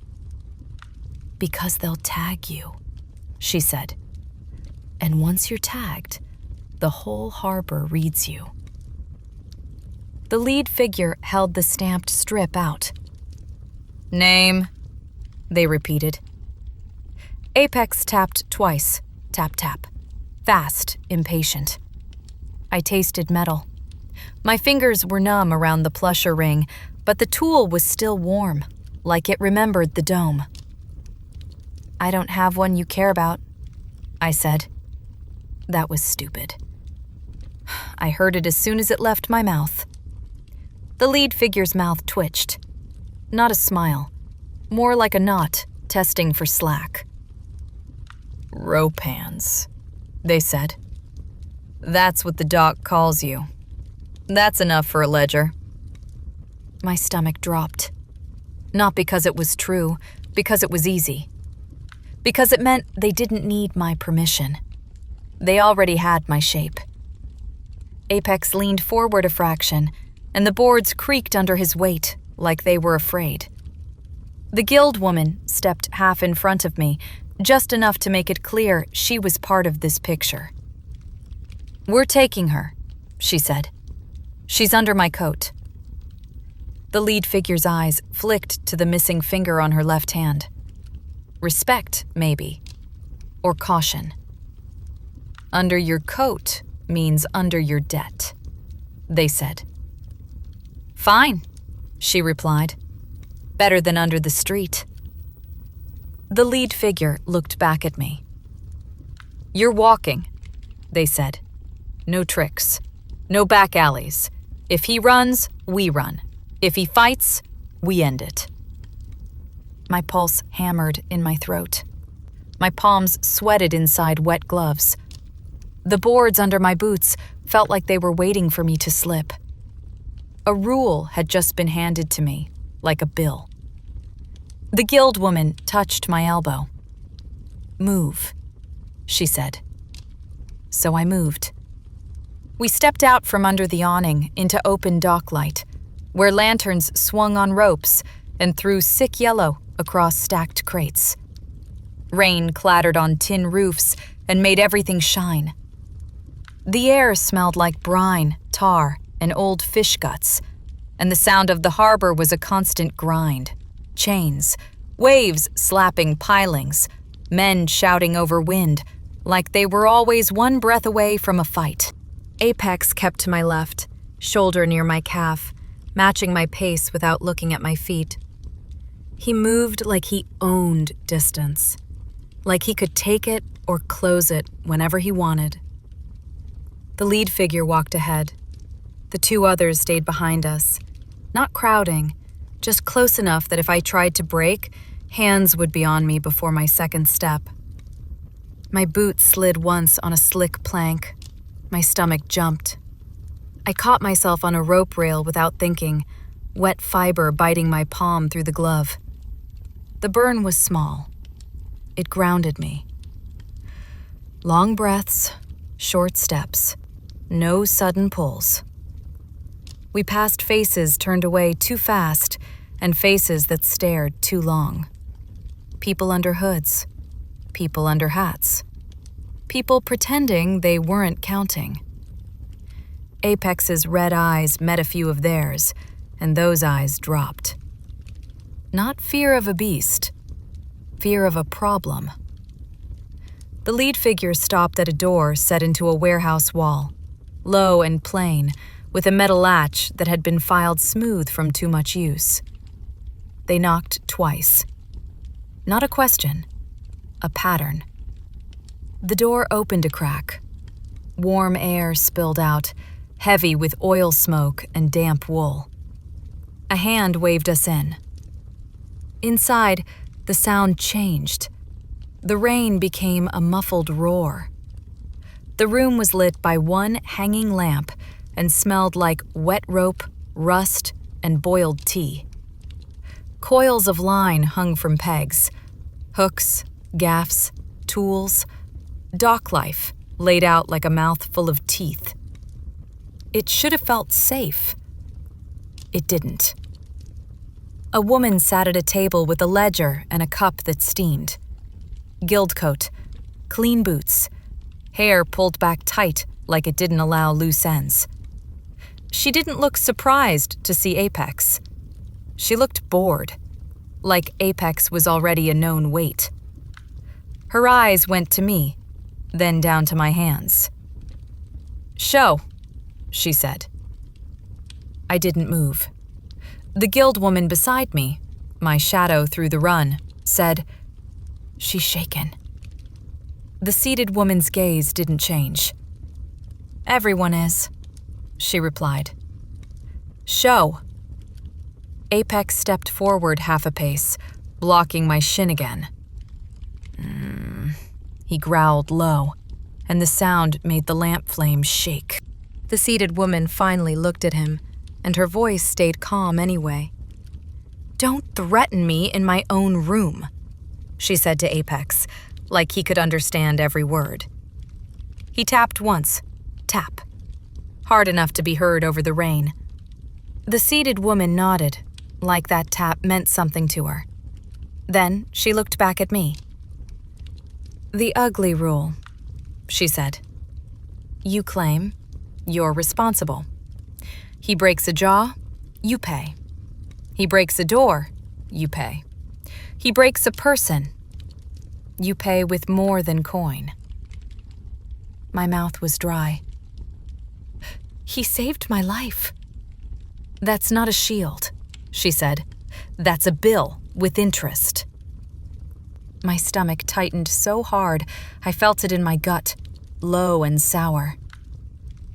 "Because they'll tag you," she said. "And once you're tagged, the whole harbor reads you." The lead figure held the stamped strip out. "Name," they repeated. Apex tapped twice, tap tap, fast, impatient. I tasted metal. My fingers were numb around the plusher ring, but the tool was still warm, like it remembered the dome. "I don't have one you care about," I said. That was stupid. I heard it as soon as it left my mouth. The lead figure's mouth twitched. Not a smile, more like a knot testing for slack. "Rope hands," they said. "That's what the doc calls you. That's enough for a ledger." My stomach dropped. Not because it was true, because it was easy. Because it meant they didn't need my permission. They already had my shape. Apex leaned forward a fraction, and the boards creaked under his weight like they were afraid. The guild woman stepped half in front of me, just enough to make it clear she was part of this picture. "We're taking her," she said. "She's under my coat." The lead figure's eyes flicked to the missing finger on her left hand. Respect, maybe. Or caution. "Under your coat means under your debt," they said. "Fine," she replied. "Better than under the street." The lead figure looked back at me. "You're walking," they said. "No tricks. No back alleys. If he runs, we run. If he fights, we end it." My pulse hammered in my throat. My palms sweated inside wet gloves. The boards under my boots felt like they were waiting for me to slip. A rule had just been handed to me, like a bill. The guild woman touched my elbow. "Move," she said. So I moved. We stepped out from under the awning into open docklight, where lanterns swung on ropes and threw sick yellow across stacked crates. Rain clattered on tin roofs and made everything shine. The air smelled like brine, tar, and old fish guts, and the sound of the harbor was a constant grind. Chains, waves slapping pilings, men shouting over wind, like they were always one breath away from a fight. Apex kept to my left, shoulder near my calf, matching my pace without looking at my feet. He moved like he owned distance, like he could take it or close it whenever he wanted. The lead figure walked ahead. The two others stayed behind us, not crowding, just close enough that if I tried to brake, hands would be on me before my second step. My boot slid once on a slick plank. My stomach jumped. I caught myself on a rope rail without thinking, wet fiber biting my palm through the glove. The burn was small. It grounded me. Long breaths, short steps, no sudden pulls. We passed faces turned away too fast and faces that stared too long. People under hoods, people under hats, people pretending they weren't counting. Apex's red eyes met a few of theirs, and those eyes dropped. Not fear of a beast, fear of a problem. The lead figure stopped at a door set into a warehouse wall, low and plain, with a metal latch that had been filed smooth from too much use. They knocked twice. Not a question, a pattern. The door opened a crack. Warm air spilled out, heavy with oil smoke and damp wool. A hand waved us in. Inside, the sound changed. The rain became a muffled roar. The room was lit by one hanging lamp and smelled like wet rope, rust, and boiled tea. Coils of line hung from pegs. Hooks, gaffs, tools. Dock life laid out like a mouthful of teeth. It should have felt safe. It didn't. A woman sat at a table with a ledger and a cup that steamed. Guild coat, clean boots, hair pulled back tight like it didn't allow loose ends. She didn't look surprised to see Apex. She looked bored, like Apex was already a known weight. Her eyes went to me, then down to my hands. "Show," she said. I didn't move. The guild woman beside me, my shadow through the run, said, "She's shaken." The seated woman's gaze didn't change. "Everyone is," she replied. "Show." Apex stepped forward half a pace, blocking my shin again. He growled low, and the sound made the lamp flame shake. The seated woman finally looked at him, and her voice stayed calm anyway. "Don't threaten me in my own room," she said to Apex, like he could understand every word. He tapped once, tap, hard enough to be heard over the rain. The seated woman nodded, like that tap meant something to her. Then she looked back at me. "The ugly rule," she said. "You claim, you're responsible. He breaks a jaw, you pay. He breaks a door, you pay. He breaks a person, you pay with more than coin." My mouth was dry. "He saved my life." "That's not a shield," she said. "That's a bill with interest." My stomach tightened so hard I felt it in my gut, low and sour.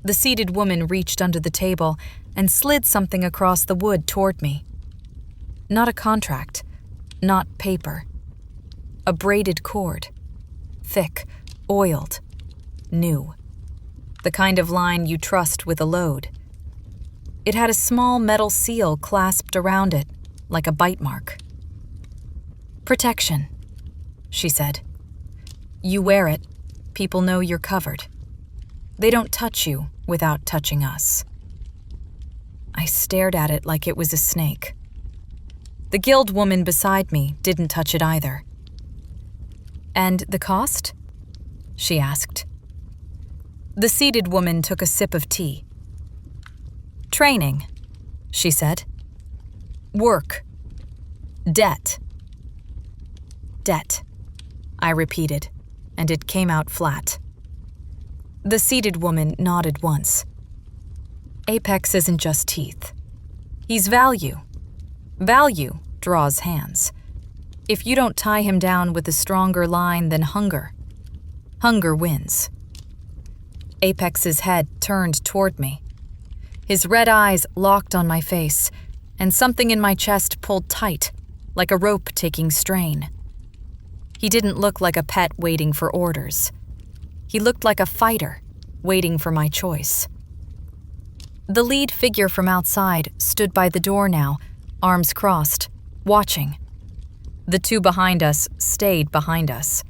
The seated woman reached under the table and slid something across the wood toward me. Not a contract, not paper. A braided cord. Thick, oiled, new. The kind of line you trust with a load. It had a small metal seal clasped around it, like a bite mark. "Protection," she said. "You wear it, people know you're covered. They don't touch you without touching us." I stared at it like it was a snake. The guild woman beside me didn't touch it either. "And the cost?" she asked. The seated woman took a sip of tea. "Training," she said. "Work. Debt." "Debt," I repeated, and it came out flat. The seated woman nodded once. "Apex isn't just teeth. He's value. Value draws hands. If you don't tie him down with a stronger line than hunger, hunger wins." Apex's head turned toward me. His red eyes locked on my face, and something in my chest pulled tight, like a rope taking strain. He didn't look like a pet waiting for orders. He looked like a fighter, waiting for my choice. The lead figure from outside stood by the door now, arms crossed, watching. The two behind us stayed behind us.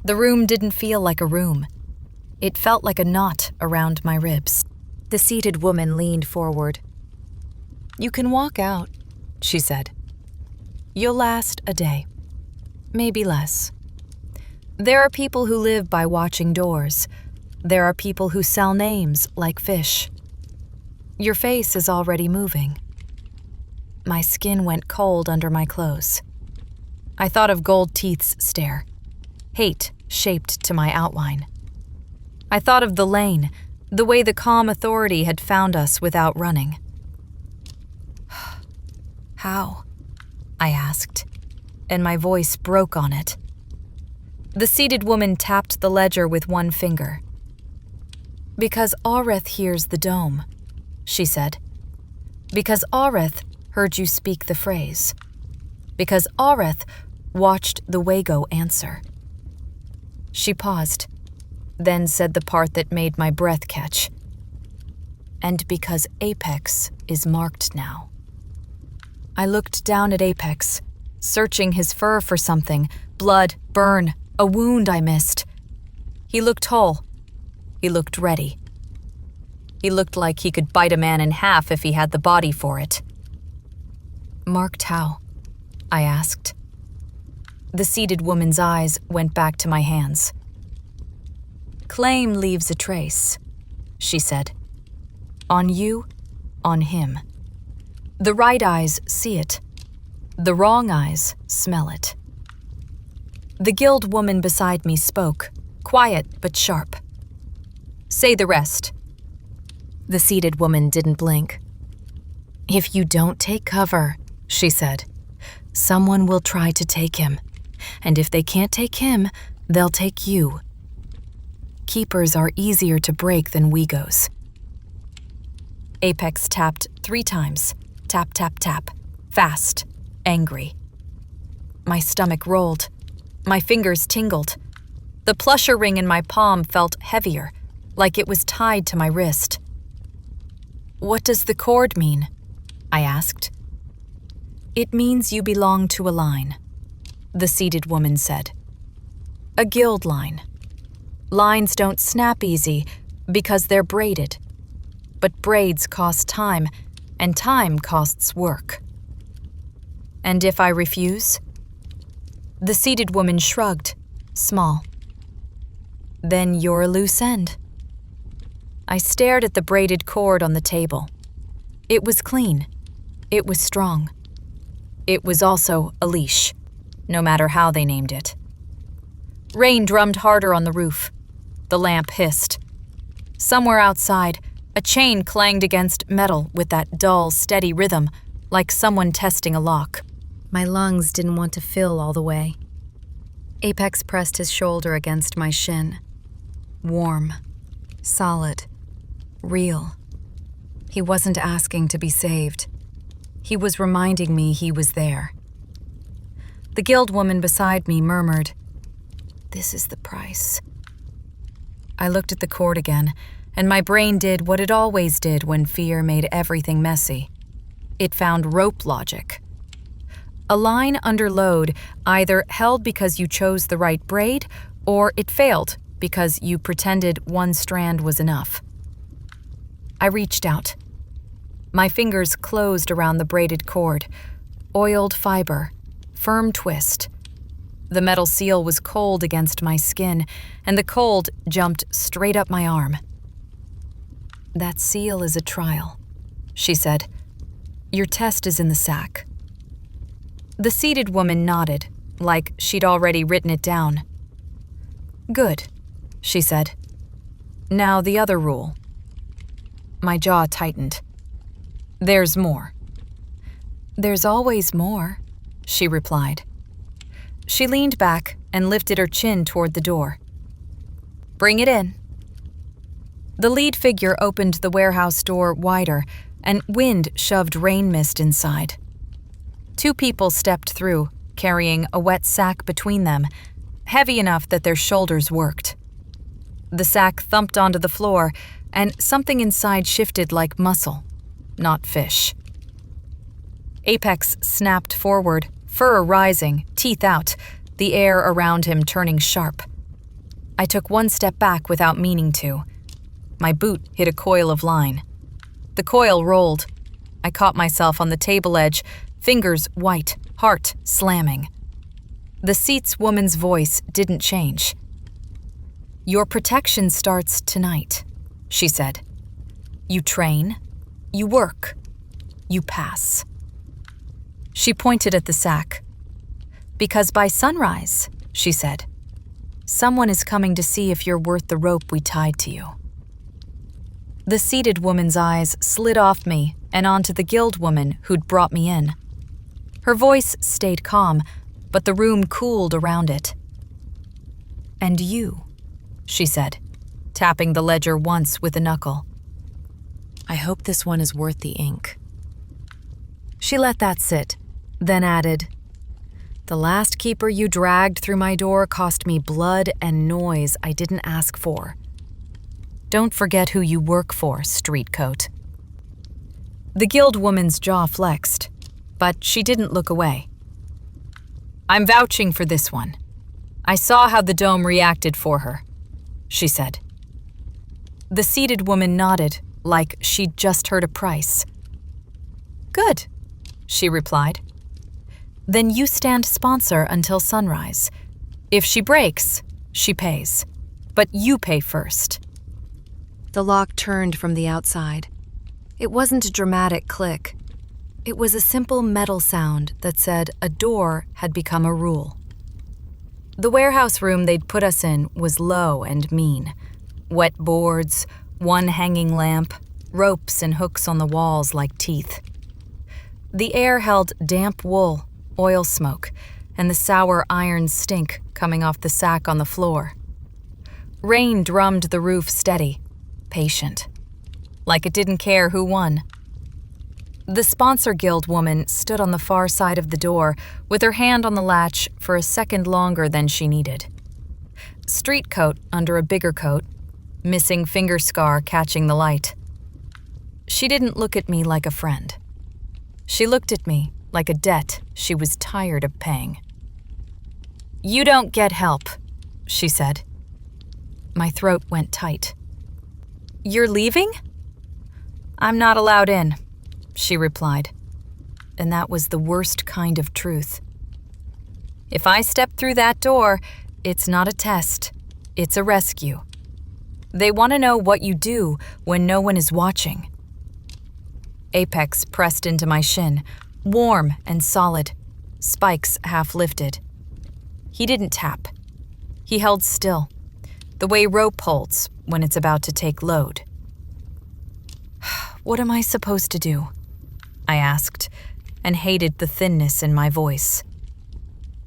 The room didn't feel like a room. It felt like a knot around my ribs. The seated woman leaned forward. "You can walk out," she said. "You'll last a day, maybe less. There are people who live by watching doors. There are people who sell names like fish. Your face is already moving." My skin went cold under my clothes. I thought of Gold Teeth's stare, hate shaped to my outline. I thought of the lane, the way the calm authority had found us without running. "How?" I asked, and my voice broke on it. The seated woman tapped the ledger with one finger. "Because Aureth hears the dome," she said. "Because Aureth heard you speak the phrase. Because Aureth watched the Wago answer." She paused, then said the part that made my breath catch. "And because Apex is marked now." I looked down at Apex, searching his fur for something, blood, burn, a wound I missed. He looked whole. He looked ready. He looked like he could bite a man in half if he had the body for it. "Marked how?" I asked. The seated woman's eyes went back to my hands. "Claim leaves a trace," she said. "On you, on him. The right eyes see it. The wrong eyes smell it." The guild woman beside me spoke, quiet but sharp. "Say the rest." The seated woman didn't blink. "If you don't take cover," she said, "someone will try to take him. And if they can't take him, they'll take you. Keepers are easier to break than Wegos." Apex tapped 3 times. Tap, tap, tap. Fast. Angry. My stomach rolled. My fingers tingled. The plusher ring in my palm felt heavier, like it was tied to my wrist. "What does the cord mean?" I asked. "It means you belong to a line," the seated woman said. "A guild line. Lines don't snap easy because they're braided. But braids cost time, and time costs work." "And if I refuse?" The seated woman shrugged, small. "Then you're a loose end." I stared at the braided cord on the table. It was clean. It was strong. It was also a leash, no matter how they named it. Rain drummed harder on the roof. The lamp hissed. Somewhere outside, a chain clanged against metal with that dull, steady rhythm, like someone testing a lock. My lungs didn't want to fill all the way. Apex pressed his shoulder against my shin. Warm, solid, real. He wasn't asking to be saved. He was reminding me he was there. The guild woman beside me murmured, "This is the price." I looked at the cord again, and my brain did what it always did when fear made everything messy. It found rope logic. A line under load either held because you chose the right braid, or it failed because you pretended one strand was enough. I reached out. My fingers closed around the braided cord. Oiled fiber, firm twist. The metal seal was cold against my skin, and the cold jumped straight up my arm. "That seal is a trial," she said. "Your test is in the sack." The seated woman nodded, like she'd already written it down. "Good," she said. "Now the other rule." My jaw tightened. "There's more." "There's always more," she replied. She leaned back and lifted her chin toward the door. "Bring it in." The lead figure opened the warehouse door wider, and wind shoved rain mist inside. 2 people stepped through, carrying a wet sack between them, heavy enough that their shoulders worked. The sack thumped onto the floor, and something inside shifted like muscle, not fish. Apex snapped forward, fur rising, teeth out, the air around him turning sharp. I took one step back without meaning to. My boot hit a coil of line. The coil rolled. I caught myself on the table edge, fingers white, heart slamming. The seat's woman's voice didn't change. "Your protection starts tonight," she said. "You train, you work, you pass." She pointed at the sack. "Because by sunrise," she said, "someone is coming to see if you're worth the rope we tied to you." The seated woman's eyes slid off me and onto the guild woman who'd brought me in. Her voice stayed calm, but the room cooled around it. "And you," she said, tapping the ledger once with a knuckle. "I hope this one is worth the ink." She let that sit, then added, "The last keeper you dragged through my door cost me blood and noise I didn't ask for. Don't forget who you work for, streetcoat." The guild woman's jaw flexed, but she didn't look away. "I'm vouching for this one. I saw how the dome reacted for her," she said. The seated woman nodded, like she'd just heard a price. "Good," she replied. "Then you stand sponsor until sunrise. If she breaks, she pays. But you pay first." The lock turned from the outside. It wasn't a dramatic click. It was a simple metal sound that said a door had become a rule. The warehouse room they'd put us in was low and mean. Wet boards, one hanging lamp, ropes and hooks on the walls like teeth. The air held damp wool, oil smoke, and the sour iron stink coming off the sack on the floor. Rain drummed the roof steady, patient, like it didn't care who won. The sponsor guild woman stood on the far side of the door with her hand on the latch for a second longer than she needed. Street coat under a bigger coat, missing finger scar catching the light. She didn't look at me like a friend. She looked at me like a debt she was tired of paying. "You don't get help," she said. My throat went tight. "You're leaving?" "I'm not allowed in," she replied. And that was the worst kind of truth. If I step through that door, it's not a test, it's a rescue. They want to know what you do when no one is watching. Apex pressed into my shin, warm and solid, spikes half lifted. He didn't tap. He held still, the way rope holds when it's about to take load. "What am I supposed to do?" I asked, and hated the thinness in my voice.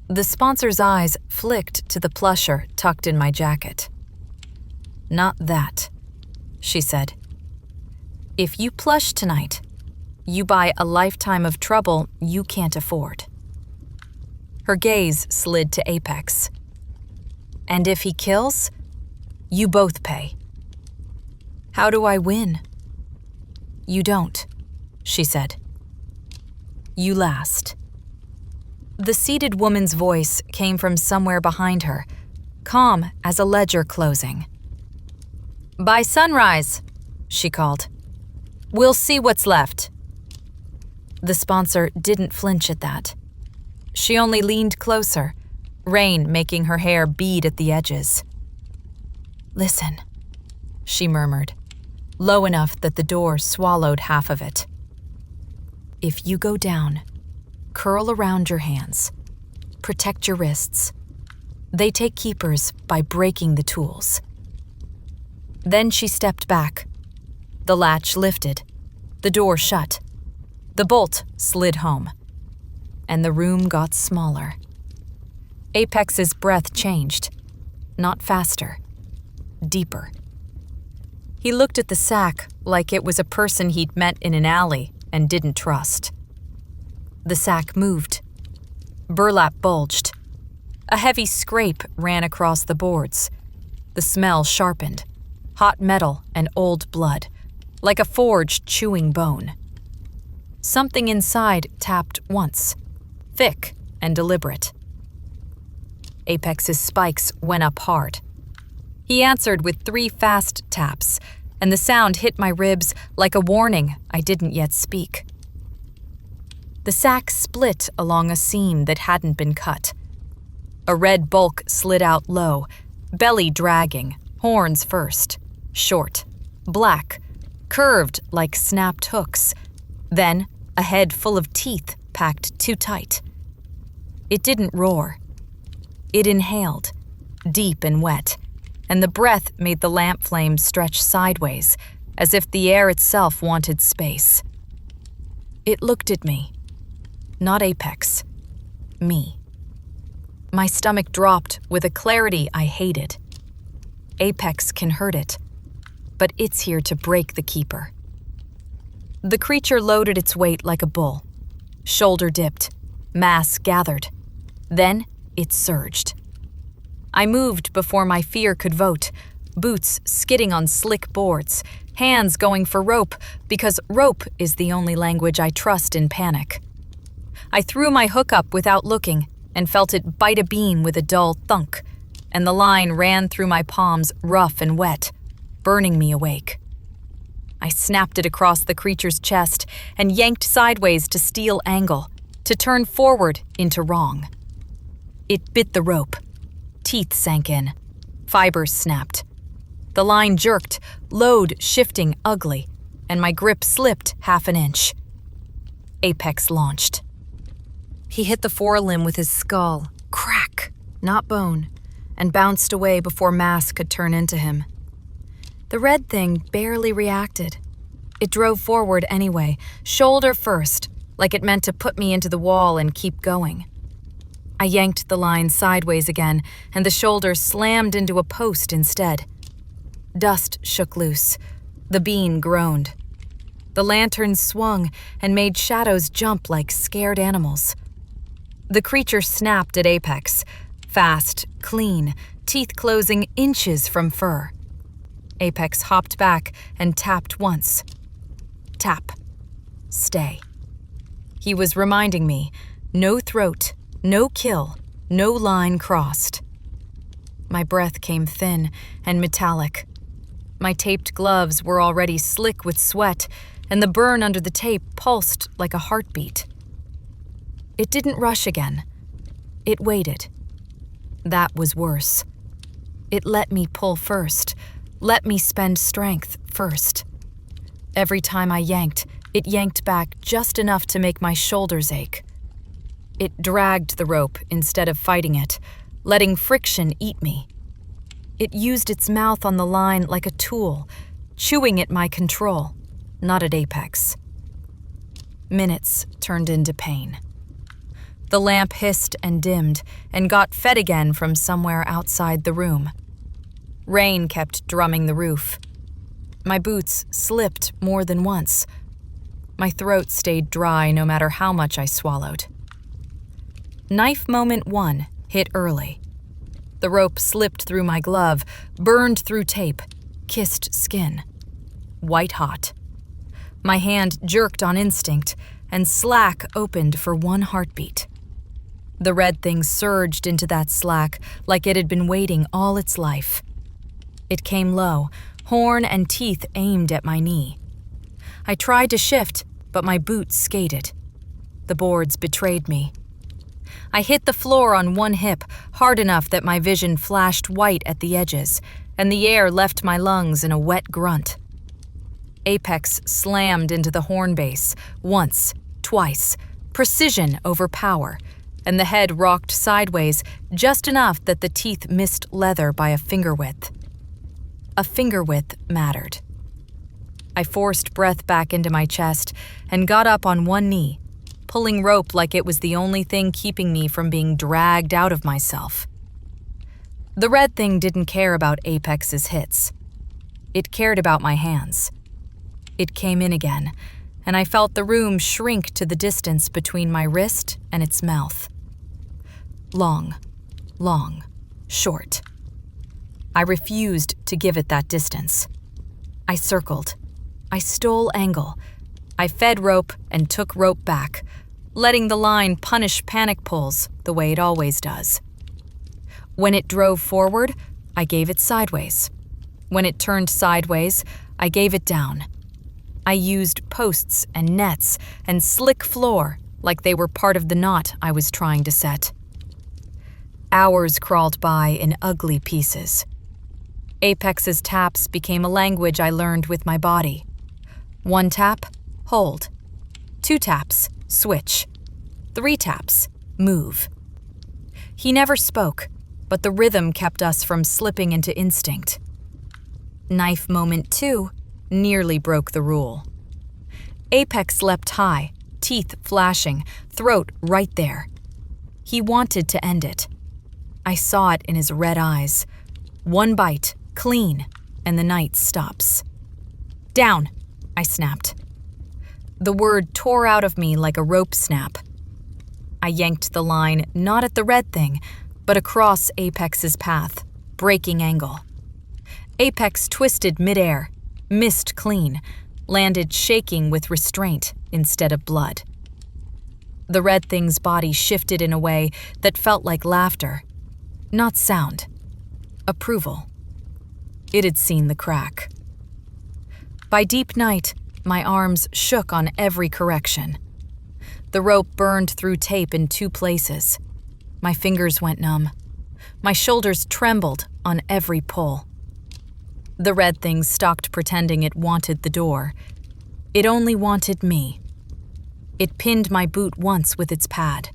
The sponsor's eyes flicked to the plusher tucked in my jacket. "Not that," she said. "If you plush tonight, you buy a lifetime of trouble you can't afford." Her gaze slid to Apex. "And if he kills, you both pay." "How do I win?" "You don't," she said. "You last." The seated woman's voice came from somewhere behind her, calm as a ledger closing. "By sunrise," she called. "We'll see what's left." The sponsor didn't flinch at that. She only leaned closer, rain making her hair bead at the edges. "Listen," she murmured, low enough that the door swallowed half of it. "If you go down, curl around your hands. Protect your wrists. They take keepers by breaking the tools." Then she stepped back. The latch lifted. The door shut. The bolt slid home. And the room got smaller. Apex's breath changed. Not faster. Deeper. He looked at the sack like it was a person he'd met in an alley and didn't trust. The sack moved. Burlap bulged. A heavy scrape ran across the boards. The smell sharpened. hot metal and old blood, like a forge chewing bone. Something inside tapped once, thick and deliberate. Apex's spikes went up hard. He answered with 3 fast taps, and the sound hit my ribs like a warning I didn't yet speak. The sack split along a seam that hadn't been cut. A red bulk slid out low, belly dragging, horns first, short, black, curved like snapped hooks, then a head full of teeth packed too tight. It didn't roar. It inhaled, deep and wet, and the breath made the lamp flame stretch sideways, as if the air itself wanted space. It looked at me. Not Apex. Me. My stomach dropped with a clarity I hated. Apex can hurt it, but it's here to break the keeper. The creature loaded its weight like a bull. Shoulder dipped, mass gathered. Then it surged. I moved before my fear could vote, boots skidding on slick boards, hands going for rope because rope is the only language I trust in panic. I threw my hook up without looking and felt it bite a beam with a dull thunk, and the line ran through my palms rough and wet, burning me awake. I snapped it across the creature's chest and yanked sideways to steal angle, to turn forward into wrong. It bit the rope. Teeth sank in. Fibers snapped. The line jerked, load shifting ugly, and my grip slipped 1/2 inch. Apex launched. He hit the forelimb with his skull, crack, not bone, and bounced away before mass could turn into him. The red thing barely reacted. It drove forward anyway, shoulder first, like it meant to put me into the wall and keep going. I yanked the line sideways again, and the shoulder slammed into a post instead. Dust shook loose. The bean groaned. The lantern swung and made shadows jump like scared animals. The creature snapped at Apex, fast, clean, teeth closing inches from fur. Apex hopped back and tapped once. Tap. Stay. He was reminding me, no throat, no kill, no line crossed. My breath came thin and metallic. My taped gloves were already slick with sweat, and the burn under the tape pulsed like a heartbeat. It didn't rush again. It waited. That was worse. It let me pull first, let me spend strength first. Every time I yanked, it yanked back just enough to make my shoulders ache. It dragged the rope instead of fighting it, letting friction eat me. It used its mouth on the line like a tool, chewing at my control, not at Apex. Minutes turned into pain. The lamp hissed and dimmed and got fed again from somewhere outside the room. Rain kept drumming the roof. My boots slipped more than once. My throat stayed dry no matter how much I swallowed. Knife moment 1 hit early. The rope slipped through my glove, burned through tape, kissed skin. White hot. My hand jerked on instinct, and slack opened for 1 heartbeat. The red thing surged into that slack like it had been waiting all its life. It came low, horn and teeth aimed at my knee. I tried to shift, but my boot skated. The boards betrayed me. I hit the floor on one hip, hard enough that my vision flashed white at the edges, and the air left my lungs in a wet grunt. Apex slammed into the horn base, once, twice, precision over power, and the head rocked sideways just enough that the teeth missed leather by a finger width. A finger width mattered. I forced breath back into my chest and got up on one knee, pulling rope like it was the only thing keeping me from being dragged out of myself. The red thing didn't care about Apex's hits. It cared about my hands. It came in again, and I felt the room shrink to the distance between my wrist and its mouth. Long, long, short. I refused to give it that distance. I circled. I stole angle. I fed rope and took rope back, letting the line punish panic pulls the way it always does. When it drove forward, I gave it sideways. When it turned sideways, I gave it down. I used posts and nets and slick floor like they were part of the knot I was trying to set. Hours crawled by in ugly pieces. Apex's taps became a language I learned with my body. 1 tap, hold. 2 taps, switch. 3 taps, move. He never spoke, but the rhythm kept us from slipping into instinct. Knife moment 2 nearly broke the rule. Apex leapt high, teeth flashing, throat right there. He wanted to end it. I saw it in his red eyes. 1 bite, clean, and the night stops. Down, I snapped. The word tore out of me like a rope snap. I yanked the line not at the red thing, but across Apex's path, breaking angle. Apex twisted midair, missed clean, landed shaking with restraint instead of blood. The red thing's body shifted in a way that felt like laughter, not sound, approval. It had seen the crack. By deep night, my arms shook on every correction. The rope burned through tape in 2 places. My fingers went numb. My shoulders trembled on every pull. The red thing stopped pretending it wanted the door. It only wanted me. It pinned my boot once with its pad.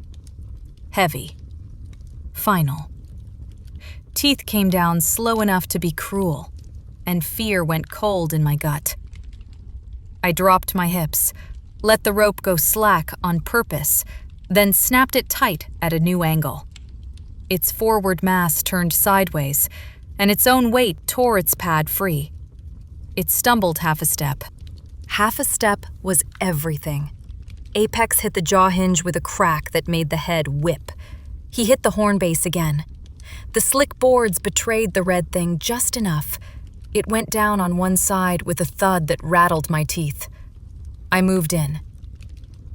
Heavy. Final. Teeth came down slow enough to be cruel, and fear went cold in my gut. I dropped my hips, let the rope go slack on purpose, then snapped it tight at a new angle. Its forward mass turned sideways, and its own weight tore its pad free. It stumbled half a step. Half a step was everything. Apex hit the jaw hinge with a crack that made the head whip. He hit the horn base again. The slick boards betrayed the red thing just enough. It went down on one side with a thud that rattled my teeth. I moved in.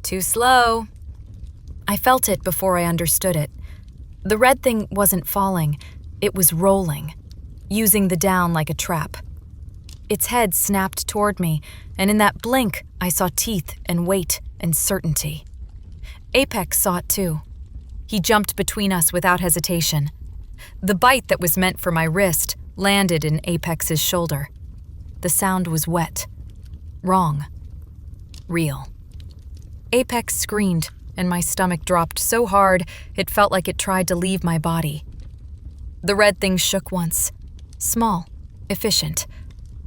Too slow. I felt it before I understood it. The red thing wasn't falling. It was rolling, using the down like a trap. Its head snapped toward me, and in that blink, I saw teeth and weight and certainty. Apex saw it too. He jumped between us without hesitation. The bite that was meant for my wrist landed in Apex's shoulder. The sound was wet. Wrong. Real. Apex screamed, and my stomach dropped so hard it felt like it tried to leave my body. The red thing shook once. Small, efficient,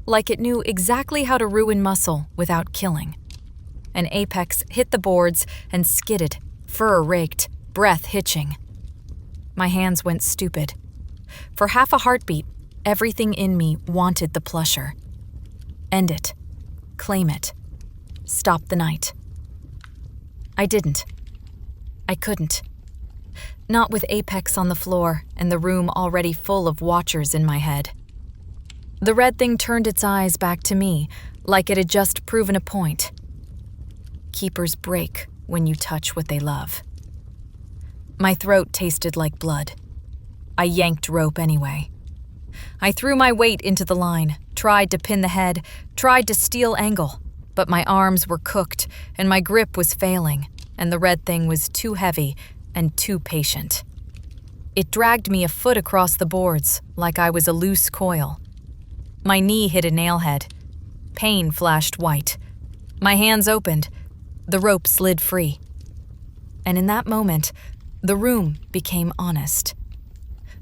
like it knew exactly how to ruin muscle without killing. An Apex hit the boards and skidded, fur raked, breath hitching. My hands went stupid. For half a heartbeat, everything in me wanted the plusher. End it. Claim it. Stop the night. I didn't. I couldn't. Not with Apex on the floor and the room already full of watchers in my head. The red thing turned its eyes back to me, like it had just proven a point. Keepers break when you touch what they love. My throat tasted like blood. I yanked rope anyway. I threw my weight into the line, tried to pin the head, tried to steal angle, but my arms were cooked and my grip was failing, and the red thing was too heavy and too patient. It dragged me a foot across the boards like I was a loose coil. My knee hit a nailhead. Pain flashed white. My hands opened. The rope slid free. And in that moment, the room became honest.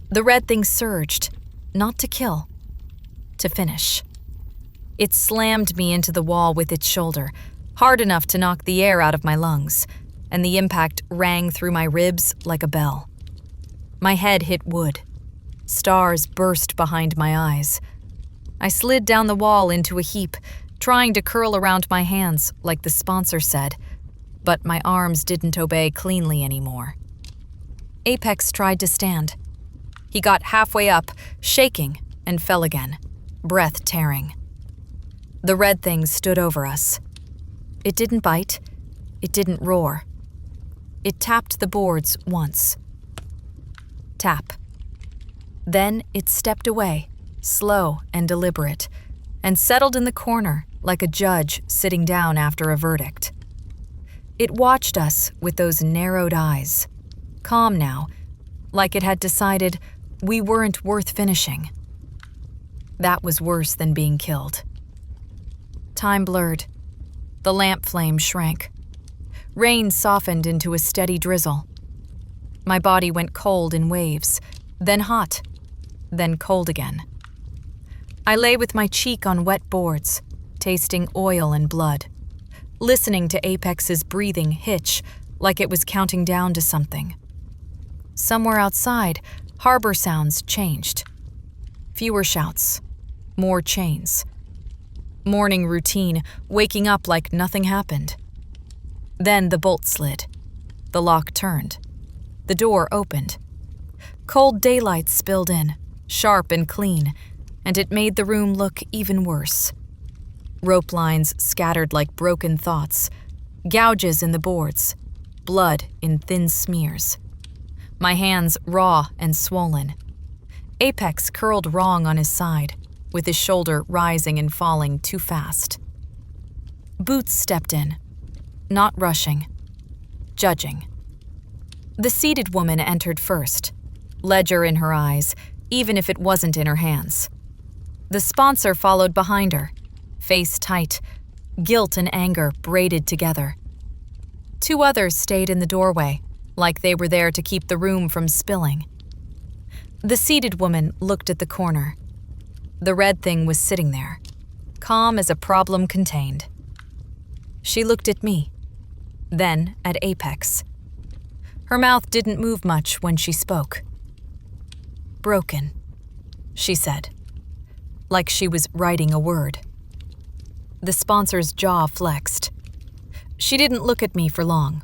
The red thing surged, not to kill, to finish. It slammed me into the wall with its shoulder, hard enough to knock the air out of my lungs, and the impact rang through my ribs like a bell. My head hit wood. Stars burst behind my eyes. I slid down the wall into a heap, trying to curl around my hands like the sponsor said, but my arms didn't obey cleanly anymore. Apex tried to stand. He got halfway up, shaking, and fell again, breath tearing. The red thing stood over us. It didn't bite. It didn't roar. It tapped the boards once. Tap. Then it stepped away, slow and deliberate, and settled in the corner like a judge sitting down after a verdict. It watched us with those narrowed eyes, calm now, like it had decided we weren't worth finishing. That was worse than being killed. Time blurred. The lamp flame shrank. Rain softened into a steady drizzle. My body went cold in waves, then hot, then cold again. I lay with my cheek on wet boards, tasting oil and blood, listening to Apex's breathing hitch like it was counting down to something. Somewhere outside, harbor sounds changed. Fewer shouts, more chains. Morning routine, waking up like nothing happened. Then the bolt slid. The lock turned. The door opened. Cold daylight spilled in, sharp and clean, and it made the room look even worse. Rope lines scattered like broken thoughts, gouges in the boards, blood in thin smears. My hands raw and swollen. Apex curled wrong on his side, with his shoulder rising and falling too fast. Boots stepped in, not rushing, judging. The seated woman entered first, ledger in her eyes, even if it wasn't in her hands. The sponsor followed behind her, face tight, guilt and anger braided together. Two others stayed in the doorway, like they were there to keep the room from spilling. The seated woman looked at the corner. The red thing was sitting there, calm as a problem contained. She looked at me, then at Apex. Her mouth didn't move much when she spoke. "Broken," she said, like she was writing a word. The sponsor's jaw flexed. She didn't look at me for long.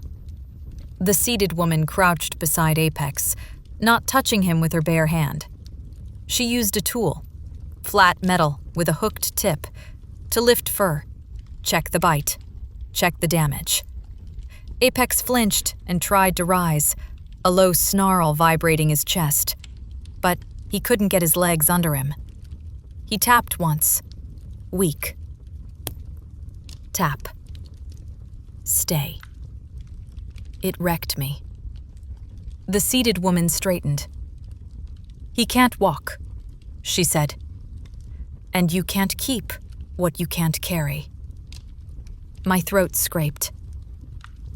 The seated woman crouched beside Apex, not touching him with her bare hand. She used a tool, flat metal with a hooked tip, to lift fur, check the bite, check the damage. Apex flinched and tried to rise, a low snarl vibrating his chest, but he couldn't get his legs under him. He tapped once, weak. Tap. Stay. It wrecked me. The seated woman straightened. "He can't walk," she said. "And you can't keep what you can't carry." My throat scraped.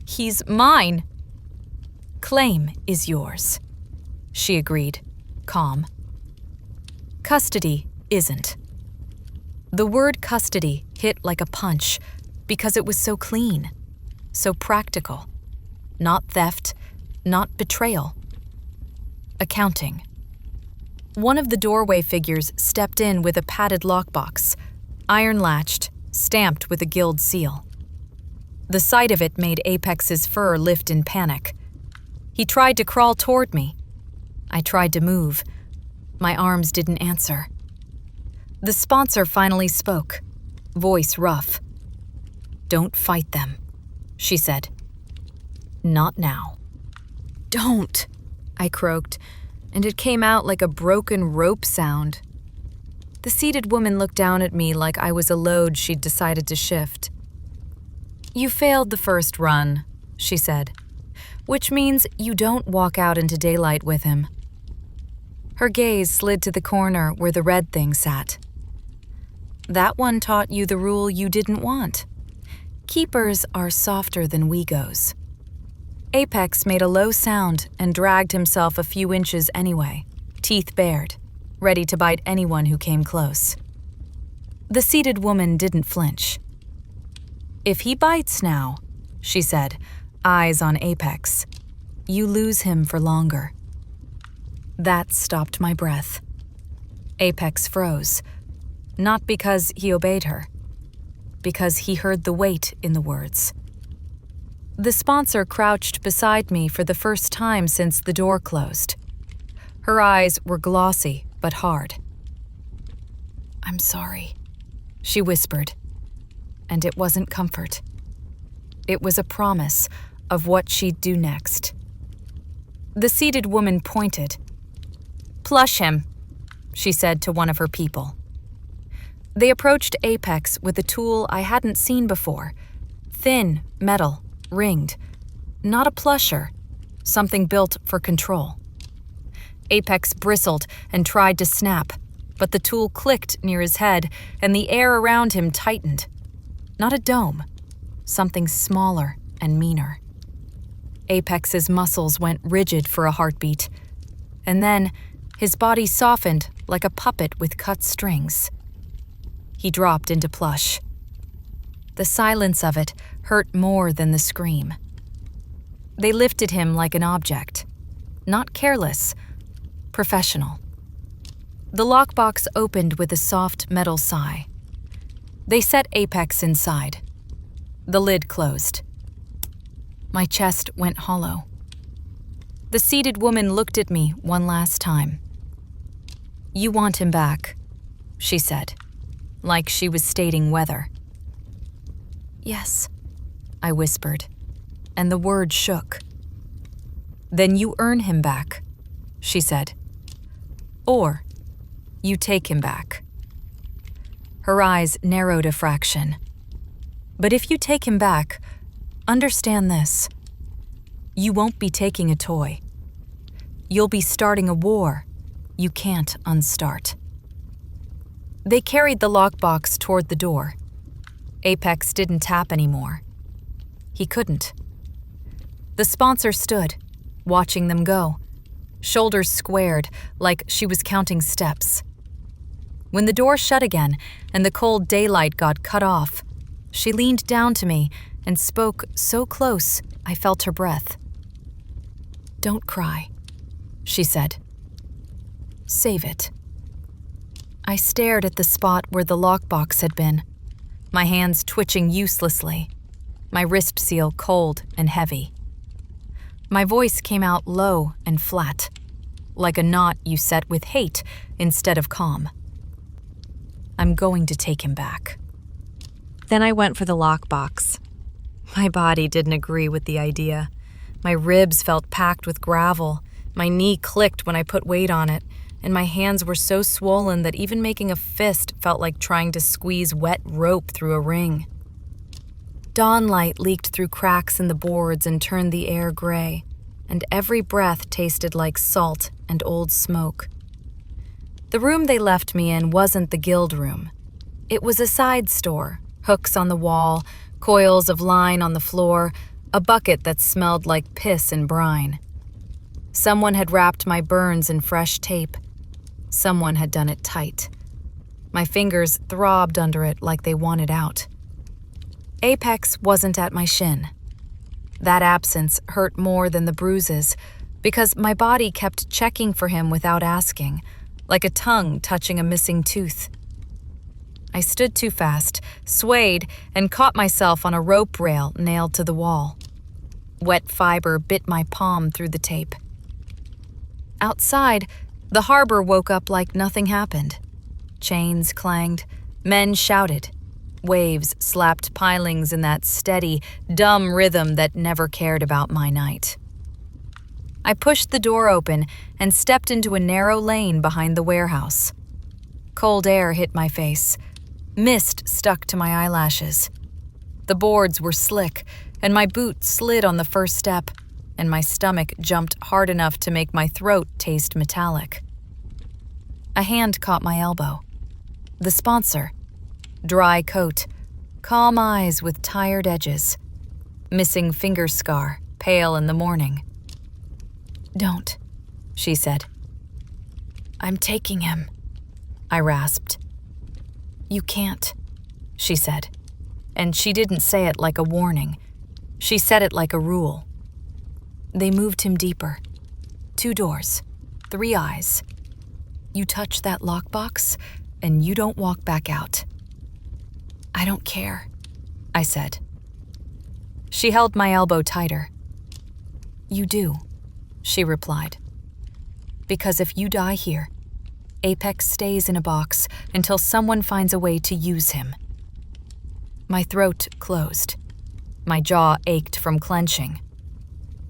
"He's mine." "Claim is yours," she agreed, calm. "Custody isn't." The word custody hit like a punch because it was so clean, so practical. Not theft, not betrayal. Accounting. One of the doorway figures stepped in with a padded lockbox, iron-latched, stamped with a guild seal. The sight of it made Apex's fur lift in panic. He tried to crawl toward me. I tried to move. My arms didn't answer. The sponsor finally spoke, voice rough. "Don't fight them," she said. "Not now." "Don't," I croaked, and it came out like a broken rope sound. The seated woman looked down at me like I was a load she'd decided to shift. "You failed the first run," she said, "which means you don't walk out into daylight with him." Her gaze slid to the corner where the red thing sat. "That one taught you the rule you didn't want. Keepers are softer than Wegos." Apex made a low sound and dragged himself a few inches anyway, teeth bared, ready to bite anyone who came close. The seated woman didn't flinch. "If he bites now," she said, eyes on Apex, "you lose him for longer." That stopped my breath. Apex froze, not because he obeyed her, because he heard the weight in the words. The sponsor crouched beside me for the first time since the door closed. Her eyes were glossy but hard. "I'm sorry," she whispered, and it wasn't comfort. It was a promise of what she'd do next. The seated woman pointed. "Plush him," she said to one of her people. They approached Apex with a tool I hadn't seen before. Thin, metal, ringed. Not a plusher, something built for control. Apex bristled and tried to snap, but the tool clicked near his head and the air around him tightened. Not a dome, something smaller and meaner. Apex's muscles went rigid for a heartbeat, and then his body softened like a puppet with cut strings. He dropped into plush. The silence of it hurt more than the scream. They lifted him like an object, not careless, professional. The lockbox opened with a soft metal sigh. They set Apex inside. The lid closed. My chest went hollow. The seated woman looked at me one last time. "You want him back," she said, like she was stating whether. "Yes," I whispered, and the word shook. "Then you earn him back," she said. "Or you take him back." Her eyes narrowed a fraction. "But if you take him back, understand this. You won't be taking a toy. You'll be starting a war you can't unstart." They carried the lockbox toward the door. Apex didn't tap anymore. He couldn't. The sponsor stood, watching them go, shoulders squared like she was counting steps. When the door shut again and the cold daylight got cut off, she leaned down to me and spoke so close I felt her breath. "Don't cry," she said. "Save it." I stared at the spot where the lockbox had been, my hands twitching uselessly, my wrist seal cold and heavy. My voice came out low and flat, like a knot you set with hate instead of calm. "I'm going to take him back." Then I went for the lockbox. My body didn't agree with the idea. My ribs felt packed with gravel, my knee clicked when I put weight on it, and my hands were so swollen that even making a fist felt like trying to squeeze wet rope through a ring. Dawn light leaked through cracks in the boards and turned the air gray, and every breath tasted like salt and old smoke. The room they left me in wasn't the guild room. It was a side store, hooks on the wall, coils of line on the floor, a bucket that smelled like piss and brine. Someone had wrapped my burns in fresh tape. Someone had done it tight. My fingers throbbed under it like they wanted out. Apex wasn't at my shin. That absence hurt more than the bruises because my body kept checking for him without asking, like a tongue touching a missing tooth. I stood too fast, swayed, and caught myself on a rope rail nailed to the wall. Wet fiber bit my palm through the tape. Outside, the harbor woke up like nothing happened. Chains clanged, men shouted. Waves slapped pilings in that steady, dumb rhythm that never cared about my night. I pushed the door open and stepped into a narrow lane behind the warehouse. Cold air hit my face. Mist stuck to my eyelashes. The boards were slick, and my boot slid on the first step, and my stomach jumped hard enough to make my throat taste metallic. A hand caught my elbow. The sponsor. Dry coat, calm eyes with tired edges, missing finger scar, pale in the morning. "Don't," she said. "I'm taking him," I rasped. "You can't," she said, and she didn't say it like a warning. She said it like a rule. They moved him deeper. 2 doors, 3 eyes. You touch that lockbox, and you don't walk back out. "I don't care," I said. She held my elbow tighter. "You do," she replied. "Because if you die here, Apex stays in a box until someone finds a way to use him. My throat closed. My jaw ached from clenching.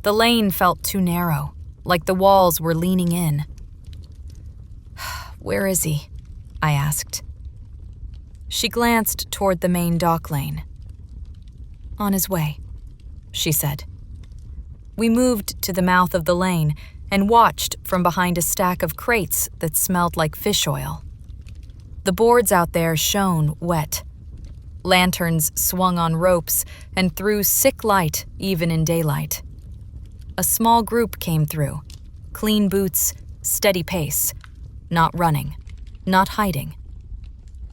The lane felt too narrow, like the walls were leaning in. "Where is he?" I asked. She glanced toward the main dock lane. "On his way," she said. We moved to the mouth of the lane and watched from behind a stack of crates that smelled like fish oil. The boards out there shone wet. Lanterns swung on ropes and threw sick light even in daylight. A small group came through, clean boots, steady pace, not running, not hiding.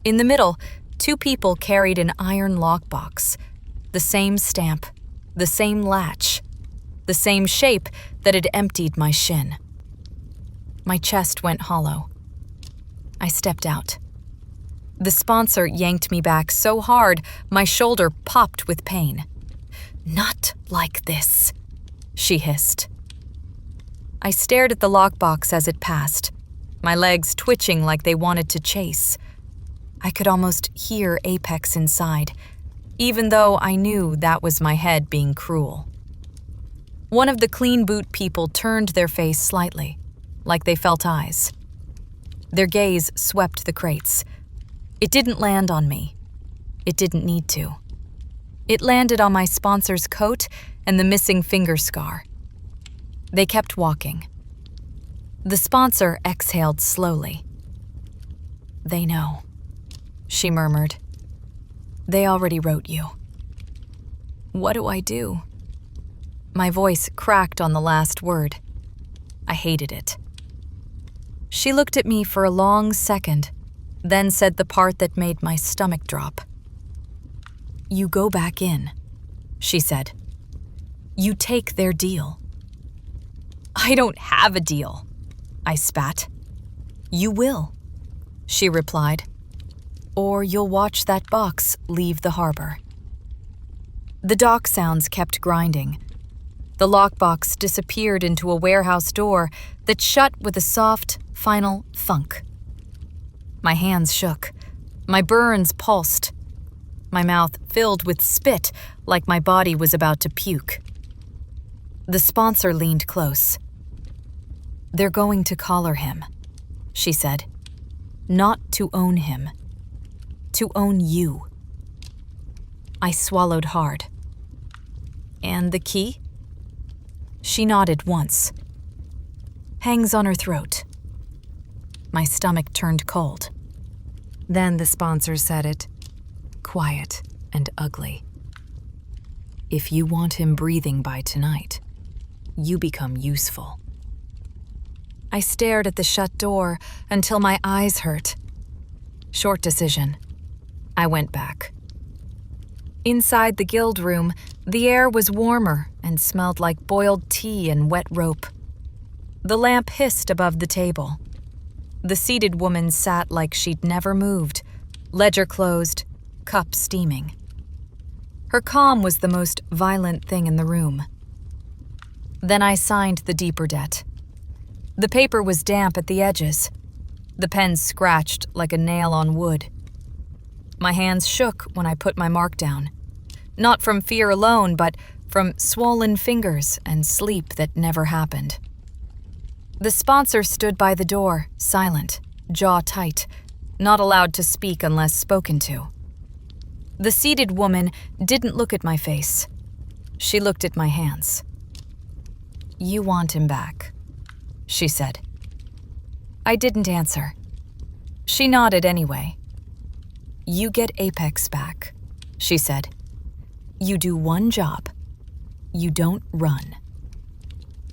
In the middle, 2 people carried an iron lockbox, the same stamp, the same latch, the same shape that had emptied my shin. My chest went hollow. I stepped out. The sponsor yanked me back so hard my shoulder popped with pain. "Not like this," she hissed. I stared at the lockbox as it passed, my legs twitching like they wanted to chase. I could almost hear Apex inside, even though I knew that was my head being cruel. One of the clean boot people turned their face slightly, like they felt eyes. Their gaze swept the crates. It didn't land on me. It didn't need to. It landed on my sponsor's coat and the missing finger scar. They kept walking. The sponsor exhaled slowly. "They know," she murmured. "They already wrote you." "What do I do?" My voice cracked on the last word. I hated it. She looked at me for a long second, then said the part that made my stomach drop. "You go back in," she said. "You take their deal." "I don't have a deal," I spat. "You will," she replied. "Or you'll watch that box leave the harbor." The dock sounds kept grinding. The lockbox disappeared into a warehouse door that shut with a soft, final thunk. My hands shook. My burns pulsed. My mouth filled with spit like my body was about to puke. The sponsor leaned close. "They're going to collar him," she said. "Not to own him. To own you." I swallowed hard. "And the key?" She nodded once. "Hangs on her throat." My stomach turned cold. Then the sponsor said it, quiet and ugly. "If you want him breathing by tonight, you become useful." I stared at the shut door until my eyes hurt. Short decision. I went back. Inside the guild room, the air was warmer and smelled like boiled tea and wet rope. The lamp hissed above the table. The seated woman sat like she'd never moved, ledger closed, cup steaming. Her calm was the most violent thing in the room. Then I signed the deeper debt. The paper was damp at the edges. The pen scratched like a nail on wood. My hands shook when I put my mark down. Not from fear alone, but from swollen fingers and sleep that never happened. The sponsor stood by the door, silent, jaw tight, not allowed to speak unless spoken to. The seated woman didn't look at my face. She looked at my hands. "You want him back," she said. I didn't answer. She nodded anyway. "You get Apex back," she said. "You do one job. You don't run."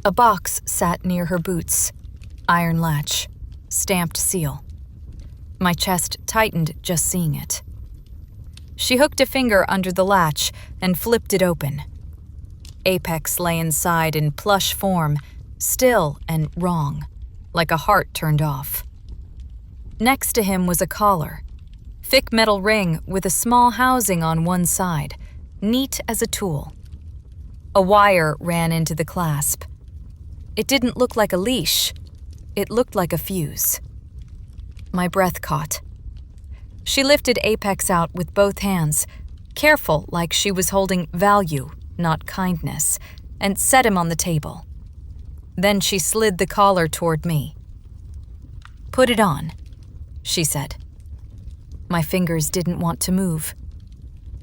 A box sat near her boots. Iron latch. Stamped seal. My chest tightened just seeing it. She hooked a finger under the latch and flipped it open. Apex lay inside in plush form, still and wrong, like a heart turned off. Next to him was a collar. Thick metal ring with a small housing on one side, neat as a tool. A wire ran into the clasp. It didn't look like a leash. It looked like a fuse. My breath caught. She lifted Apex out with both hands, careful like she was holding value, not kindness, and set him on the table. Then she slid the collar toward me. "Put it on," she said. My fingers didn't want to move.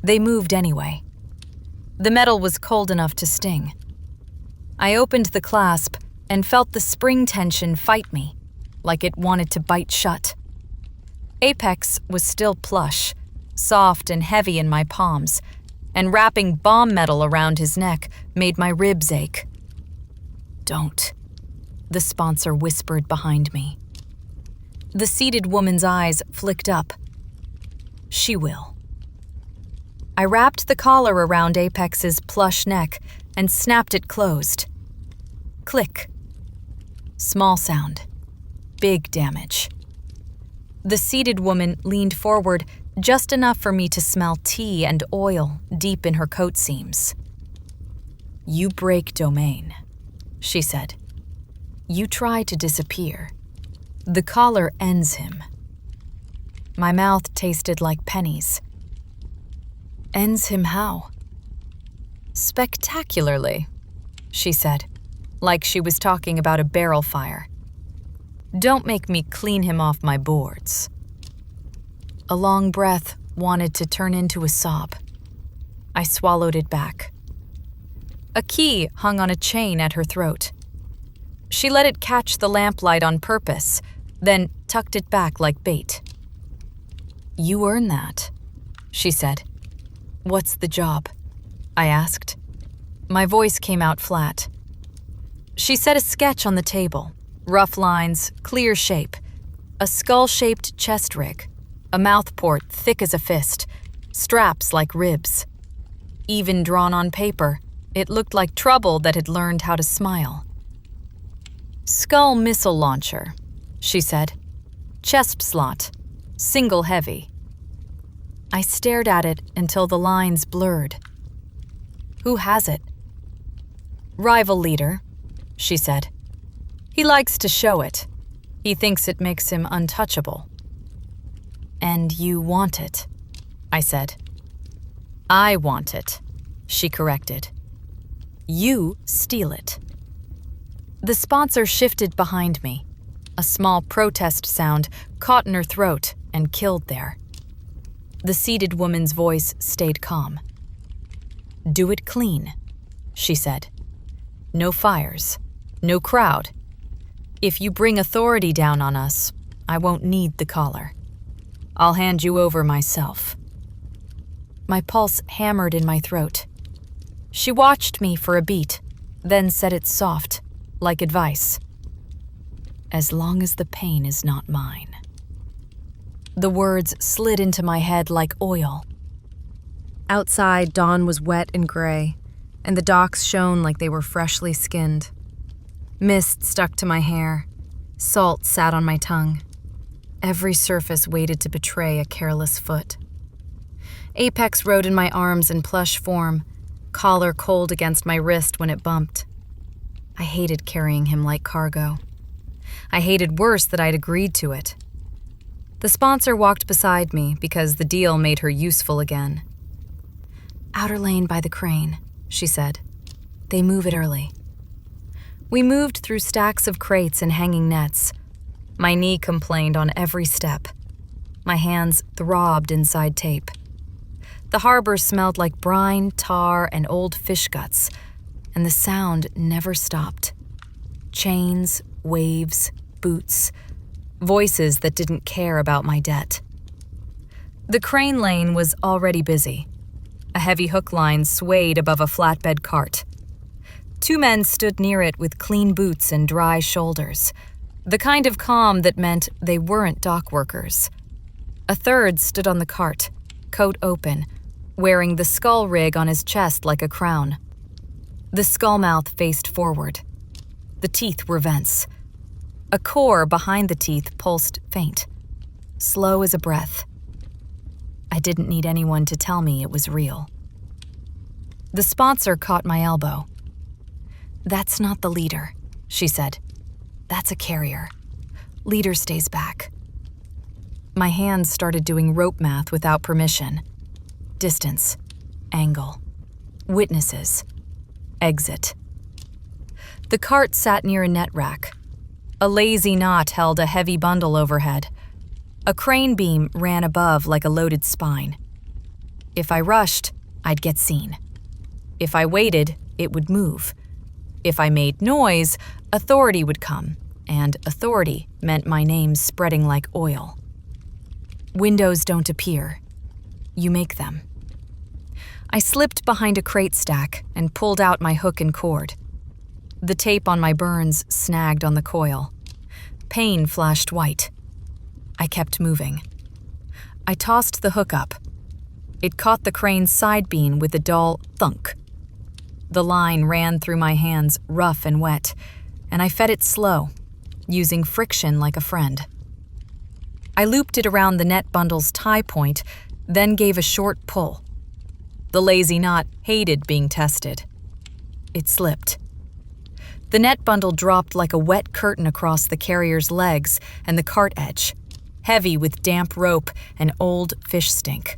They moved anyway. The metal was cold enough to sting. I opened the clasp and felt the spring tension fight me, like it wanted to bite shut. Apex was still plush, soft and heavy in my palms, and wrapping bomb metal around his neck made my ribs ache. "Don't," the sponsor whispered behind me. The seated woman's eyes flicked up. "She will." I wrapped the collar around Apex's plush neck and snapped it closed. Click. Small sound. Big damage. The seated woman leaned forward just enough for me to smell tea and oil deep in her coat seams. "You break domain," she said. "You try to disappear. The collar ends him." My mouth tasted like pennies. "Ends him how?" "Spectacularly," she said, like she was talking about a barrel fire. "Don't make me clean him off my boards." A long breath wanted to turn into a sob. I swallowed it back. A key hung on a chain at her throat. She let it catch the lamplight on purpose, then tucked it back like bait. "You earn that," she said. "What's the job?" I asked. My voice came out flat. She set a sketch on the table. Rough lines, clear shape. A skull-shaped chest rig. A mouth port thick as a fist. Straps like ribs. Even drawn on paper, it looked like trouble that had learned how to smile. "Skull missile launcher," she said. "Chest slot. Single heavy." I stared at it until the lines blurred. "Who has it?" "Rival leader," she said. "He likes to show it. He thinks it makes him untouchable." "And you want it," I said. "I want it," she corrected. "You steal it." The sponsor shifted behind me. A small protest sound caught in her throat and killed there. The seated woman's voice stayed calm. "Do it clean," she said. "No fires. No crowd. If you bring authority down on us, I won't need the collar. I'll hand you over myself." My pulse hammered in my throat. She watched me for a beat, then said it soft, like advice. "As long as the pain is not mine." The words slid into my head like oil. Outside, dawn was wet and gray, and the docks shone like they were freshly skinned. Mist stuck to my hair. Salt sat on my tongue. Every surface waited to betray a careless foot. Apex rode in my arms in plush form, collar cold against my wrist when it bumped. I hated carrying him like cargo. I hated worse that I'd agreed to it. The sponsor walked beside me because the deal made her useful again. "Outer lane by the crane," she said. "They move it early." We moved through stacks of crates and hanging nets. My knee complained on every step. My hands throbbed inside tape. The harbor smelled like brine, tar, and old fish guts, and the sound never stopped. Chains, waves, boots, voices that didn't care about my debt. The crane lane was already busy. A heavy hook line swayed above a flatbed cart. 2 men stood near it with clean boots and dry shoulders, the kind of calm that meant they weren't dock workers. A third stood on the cart, coat open, wearing the skull rig on his chest like a crown. The skull mouth faced forward. The teeth were vents. A core behind the teeth pulsed faint, slow as a breath. I didn't need anyone to tell me it was real. The sponsor caught my elbow. "That's not the leader," she said. "That's a carrier. Leader stays back." My hands started doing rope math without permission. Distance, angle, witnesses, exit. The cart sat near a net rack. A lazy knot held a heavy bundle overhead. A crane beam ran above like a loaded spine. If I rushed, I'd get seen. If I waited, it would move. If I made noise, authority would come, and authority meant my name spreading like oil. Windows don't appear. You make them. I slipped behind a crate stack and pulled out my hook and cord. The tape on my burns snagged on the coil. Pain flashed white. I kept moving. I tossed the hook up. It caught the crane's side beam with a dull thunk. The line ran through my hands, rough and wet, and I fed it slow, using friction like a friend. I looped it around the net bundle's tie point, then gave a short pull. The lazy knot hated being tested. It slipped. The net bundle dropped like a wet curtain across the carrier's legs and the cart edge, heavy with damp rope and old fish stink.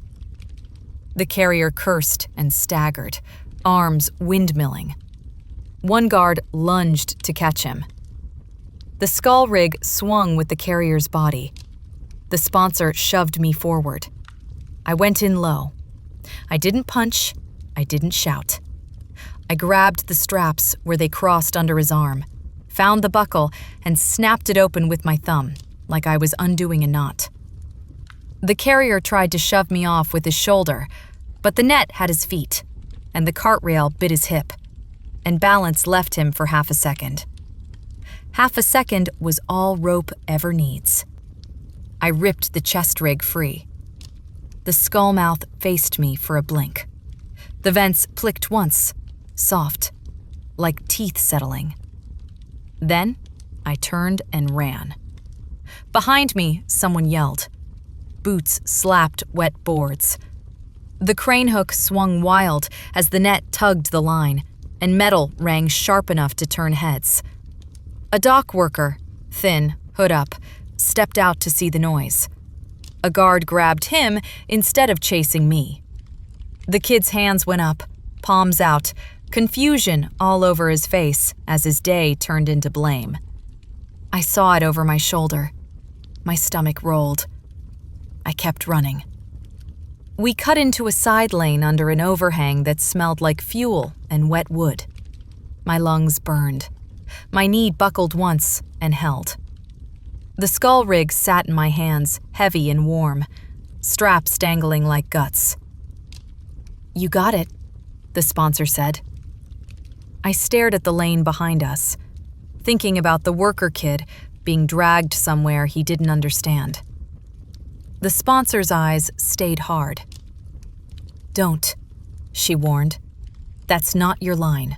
The carrier cursed and staggered, arms windmilling. One guard lunged to catch him. The skull rig swung with the carrier's body. The sponsor shoved me forward. I went in low. I didn't punch. I didn't shout. I grabbed the straps where they crossed under his arm, found the buckle, and snapped it open with my thumb, like I was undoing a knot. The carrier tried to shove me off with his shoulder, but the net had his feet, and the cart rail bit his hip, and balance left him for half a second. Half a second was all rope ever needs. I ripped the chest rig free. The skull mouth faced me for a blink. The vents plicked once, soft, like teeth settling. Then I turned and ran. Behind me, someone yelled. Boots slapped wet boards. The crane hook swung wild as the net tugged the line, and metal rang sharp enough to turn heads. A dock worker, thin, hood up, stepped out to see the noise. A guard grabbed him instead of chasing me. The kid's hands went up, palms out, confusion all over his face as his day turned into blame. I saw it over my shoulder. My stomach rolled. I kept running. We cut into a side lane under an overhang that smelled like fuel and wet wood. My lungs burned. My knee buckled once and held. The skull rig sat in my hands, heavy and warm, straps dangling like guts. "You got it," the sponsor said. I stared at the lane behind us, thinking about the worker kid being dragged somewhere he didn't understand. The sponsor's eyes stayed hard. "Don't," she warned. "That's not your line."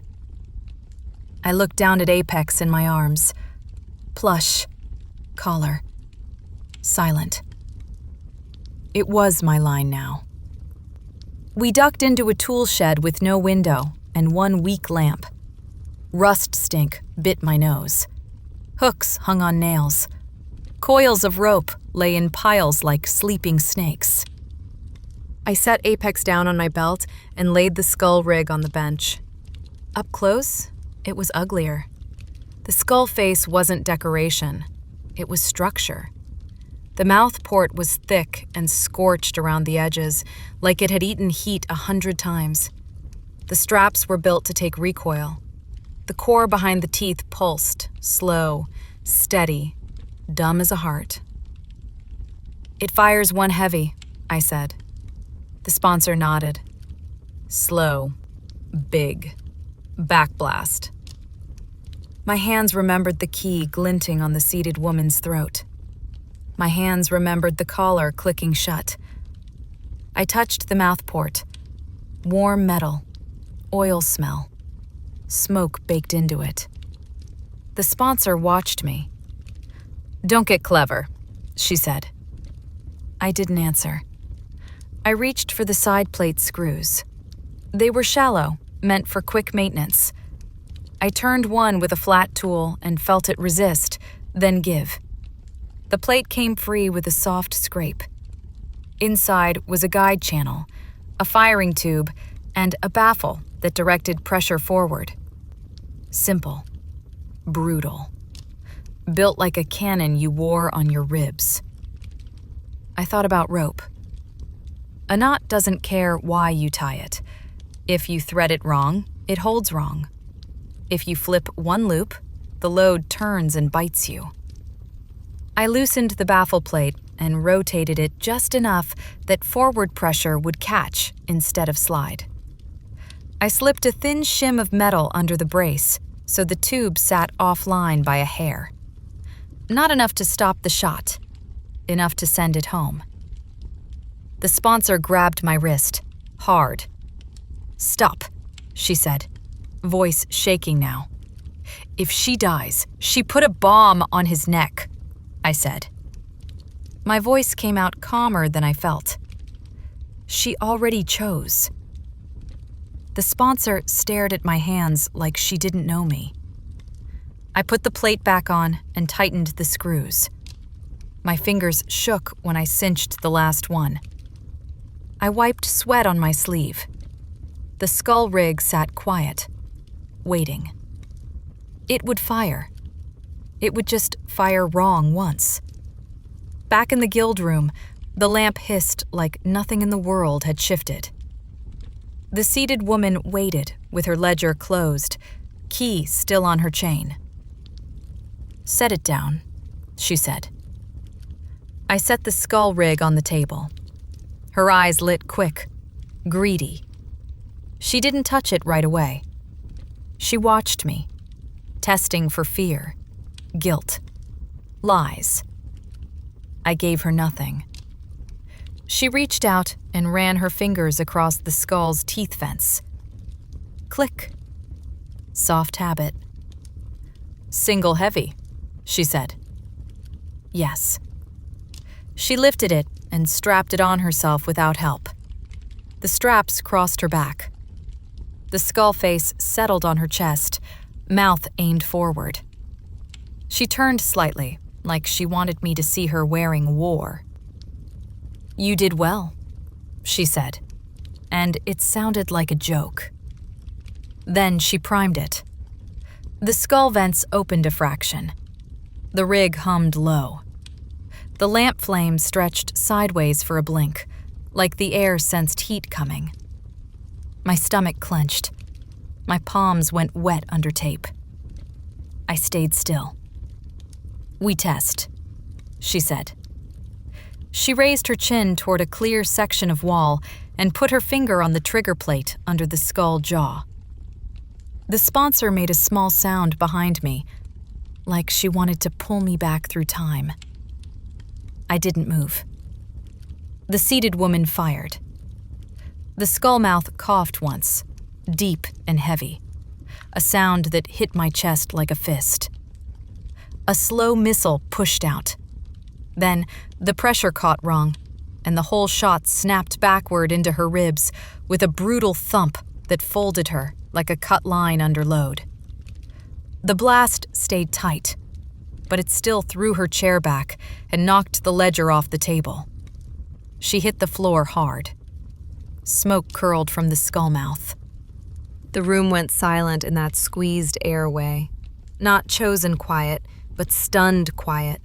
I looked down at Apex in my arms. Plush, collar, silent. It was my line now. We ducked into a tool shed with no window and one weak lamp. Rust stink bit my nose. Hooks hung on nails. Coils of rope lay in piles like sleeping snakes. I set Apex down on my belt and laid the skull rig on the bench. Up close, it was uglier. The skull face wasn't decoration. It was structure. The mouth port was thick and scorched around the edges, like it had eaten heat 100 times. The straps were built to take recoil. The core behind the teeth pulsed, slow, steady, dumb as a heart. "It fires one heavy," I said. The sponsor nodded. "Slow, big, backblast." My hands remembered the key glinting on the seated woman's throat. My hands remembered the collar clicking shut. I touched the mouth port. Warm metal, oil smell, smoke baked into it. The sponsor watched me. "Don't get clever," she said. I didn't answer. I reached for the side plate screws. They were shallow, meant for quick maintenance. I turned one with a flat tool and felt it resist, then give. The plate came free with a soft scrape. Inside was a guide channel, a firing tube, and a baffle that directed pressure forward. Simple. Brutal. Built like a cannon you wore on your ribs. I thought about rope. A knot doesn't care why you tie it. If you thread it wrong, it holds wrong. If you flip one loop, the load turns and bites you. I loosened the baffle plate and rotated it just enough that forward pressure would catch instead of slide. I slipped a thin shim of metal under the brace so the tube sat offline by a hair. Not enough to stop the shot, enough to send it home. The sponsor grabbed my wrist, hard. "Stop," she said, voice shaking now. "If she dies, she put a bomb on his neck," I said. My voice came out calmer than I felt. She already chose. The sponsor stared at my hands like she didn't know me. I put the plate back on and tightened the screws. My fingers shook when I cinched the last one. I wiped sweat on my sleeve. The skull rig sat quiet, waiting. It would fire. It would just fire wrong once. Back in the guild room, the lamp hissed like nothing in the world had shifted. The seated woman waited with her ledger closed, key still on her chain. "Set it down," she said. I set the skull rig on the table. Her eyes lit quick, greedy. She didn't touch it right away. She watched me, testing for fear, guilt, lies. I gave her nothing. She reached out and ran her fingers across the skull's teeth fence. Click. Soft habit. "Single heavy," she said. Yes. She lifted it and strapped it on herself without help. The straps crossed her back. The skull face settled on her chest, mouth aimed forward. She turned slightly, like she wanted me to see her wearing war. "You did well," she said, and it sounded like a joke. Then she primed it. The skull vents opened a fraction. The rig hummed low. The lamp flame stretched sideways for a blink, like the air sensed heat coming. My stomach clenched. My palms went wet under tape. I stayed still. "We test," she said. She raised her chin toward a clear section of wall and put her finger on the trigger plate under the skull jaw. The sponsor made a small sound behind me, like she wanted to pull me back through time. I didn't move. The seated woman fired. The skull mouth coughed once, deep and heavy, a sound that hit my chest like a fist. A slow missile pushed out. Then the pressure caught wrong, and the whole shot snapped backward into her ribs with a brutal thump that folded her like a cut line under load. The blast stayed tight, but it still threw her chair back and knocked the ledger off the table. She hit the floor hard. Smoke curled from the skull mouth. The room went silent in that squeezed airway. Not chosen quiet, but stunned quiet,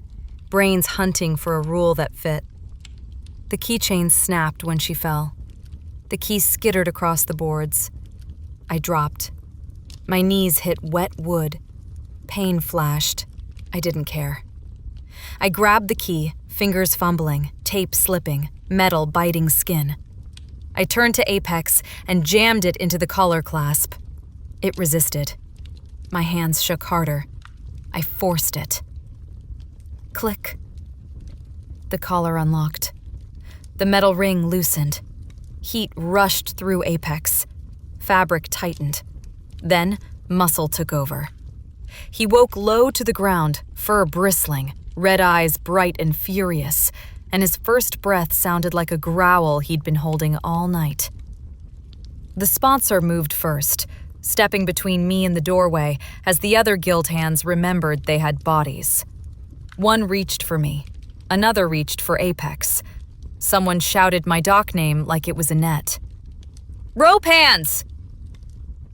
brains hunting for a rule that fit. The keychain snapped when she fell. The key skittered across the boards. I dropped. My knees hit wet wood. Pain flashed. I didn't care. I grabbed the key, fingers fumbling, tape slipping, metal biting skin. I turned to Apex and jammed it into the collar clasp. It resisted. My hands shook harder. I forced it. Click. The collar unlocked. The metal ring loosened. Heat rushed through Apex. Fabric tightened. Then muscle took over. He woke low to the ground, fur bristling, red eyes bright and furious, and his first breath sounded like a growl he'd been holding all night. The sponsor moved first, stepping between me and the doorway as the other guild hands remembered they had bodies. One reached for me, Another reached for Apex. Someone shouted my dock name like it was a net. "Rope hands!"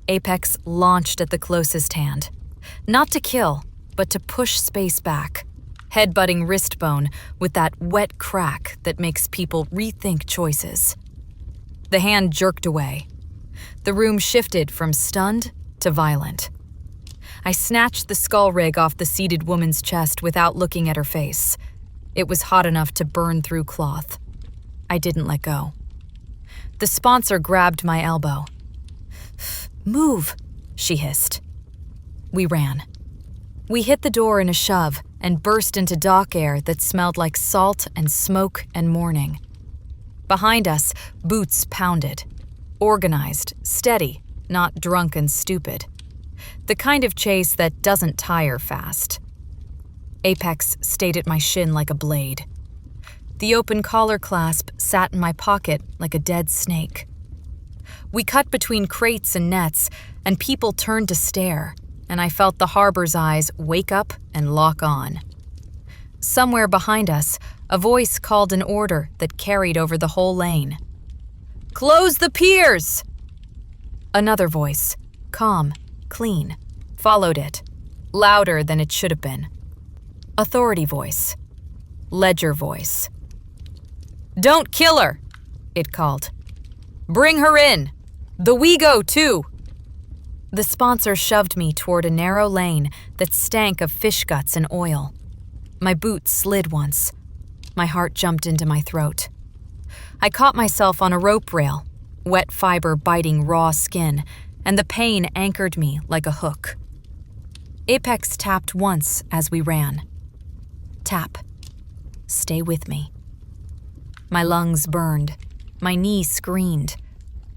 Apex launched at the closest hand. Not to kill, but to push space back, headbutting wrist bone with that wet crack that makes people rethink choices. The hand jerked away. The room shifted from stunned to violent. I snatched the skull rig off the seated woman's chest without looking at her face. It was hot enough to burn through cloth. I didn't let go. The sponsor grabbed my elbow. "Move," she hissed. We ran. We hit the door in a shove and burst into dock air that smelled like salt and smoke and morning. Behind us, boots pounded. Organized, steady, not drunk and stupid. The kind of chase that doesn't tire fast. Apex stayed at my shin like a blade. The open collar clasp sat in my pocket like a dead snake. We cut between crates and nets, and people turned to stare, and I felt the harbor's eyes wake up and lock on. Somewhere behind us, a voice called an order that carried over the whole lane. "Close the piers!" Another voice, calm, clean, followed it, louder than it should have been. Authority voice. Ledger voice. "Don't kill her," it called. "Bring her in. The WeGo, too." The sponsor shoved me toward a narrow lane that stank of fish guts and oil. My boot slid once. My heart jumped into my throat. I caught myself on a rope rail, wet fiber biting raw skin, and the pain anchored me like a hook. Apex tapped once as we ran. Tap. Stay with me. My lungs burned. My knee screamed.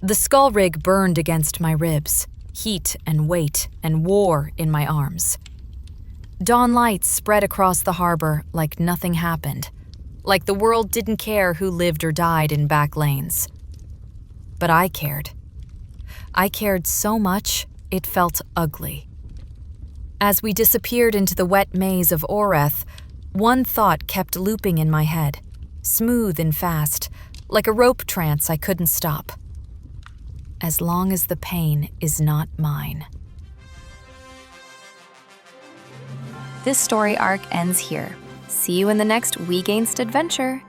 The skull rig burned against my ribs, heat and weight and war in my arms. Dawn lights spread across the harbor like nothing happened, like the world didn't care who lived or died in back lanes. But I cared. I cared so much, it felt ugly. As we disappeared into the wet maze of Oreth, one thought kept looping in my head, smooth and fast, like a rope trance I couldn't stop. As long as the pain is not mine. This story arc ends here. See you in the next We Gainst adventure.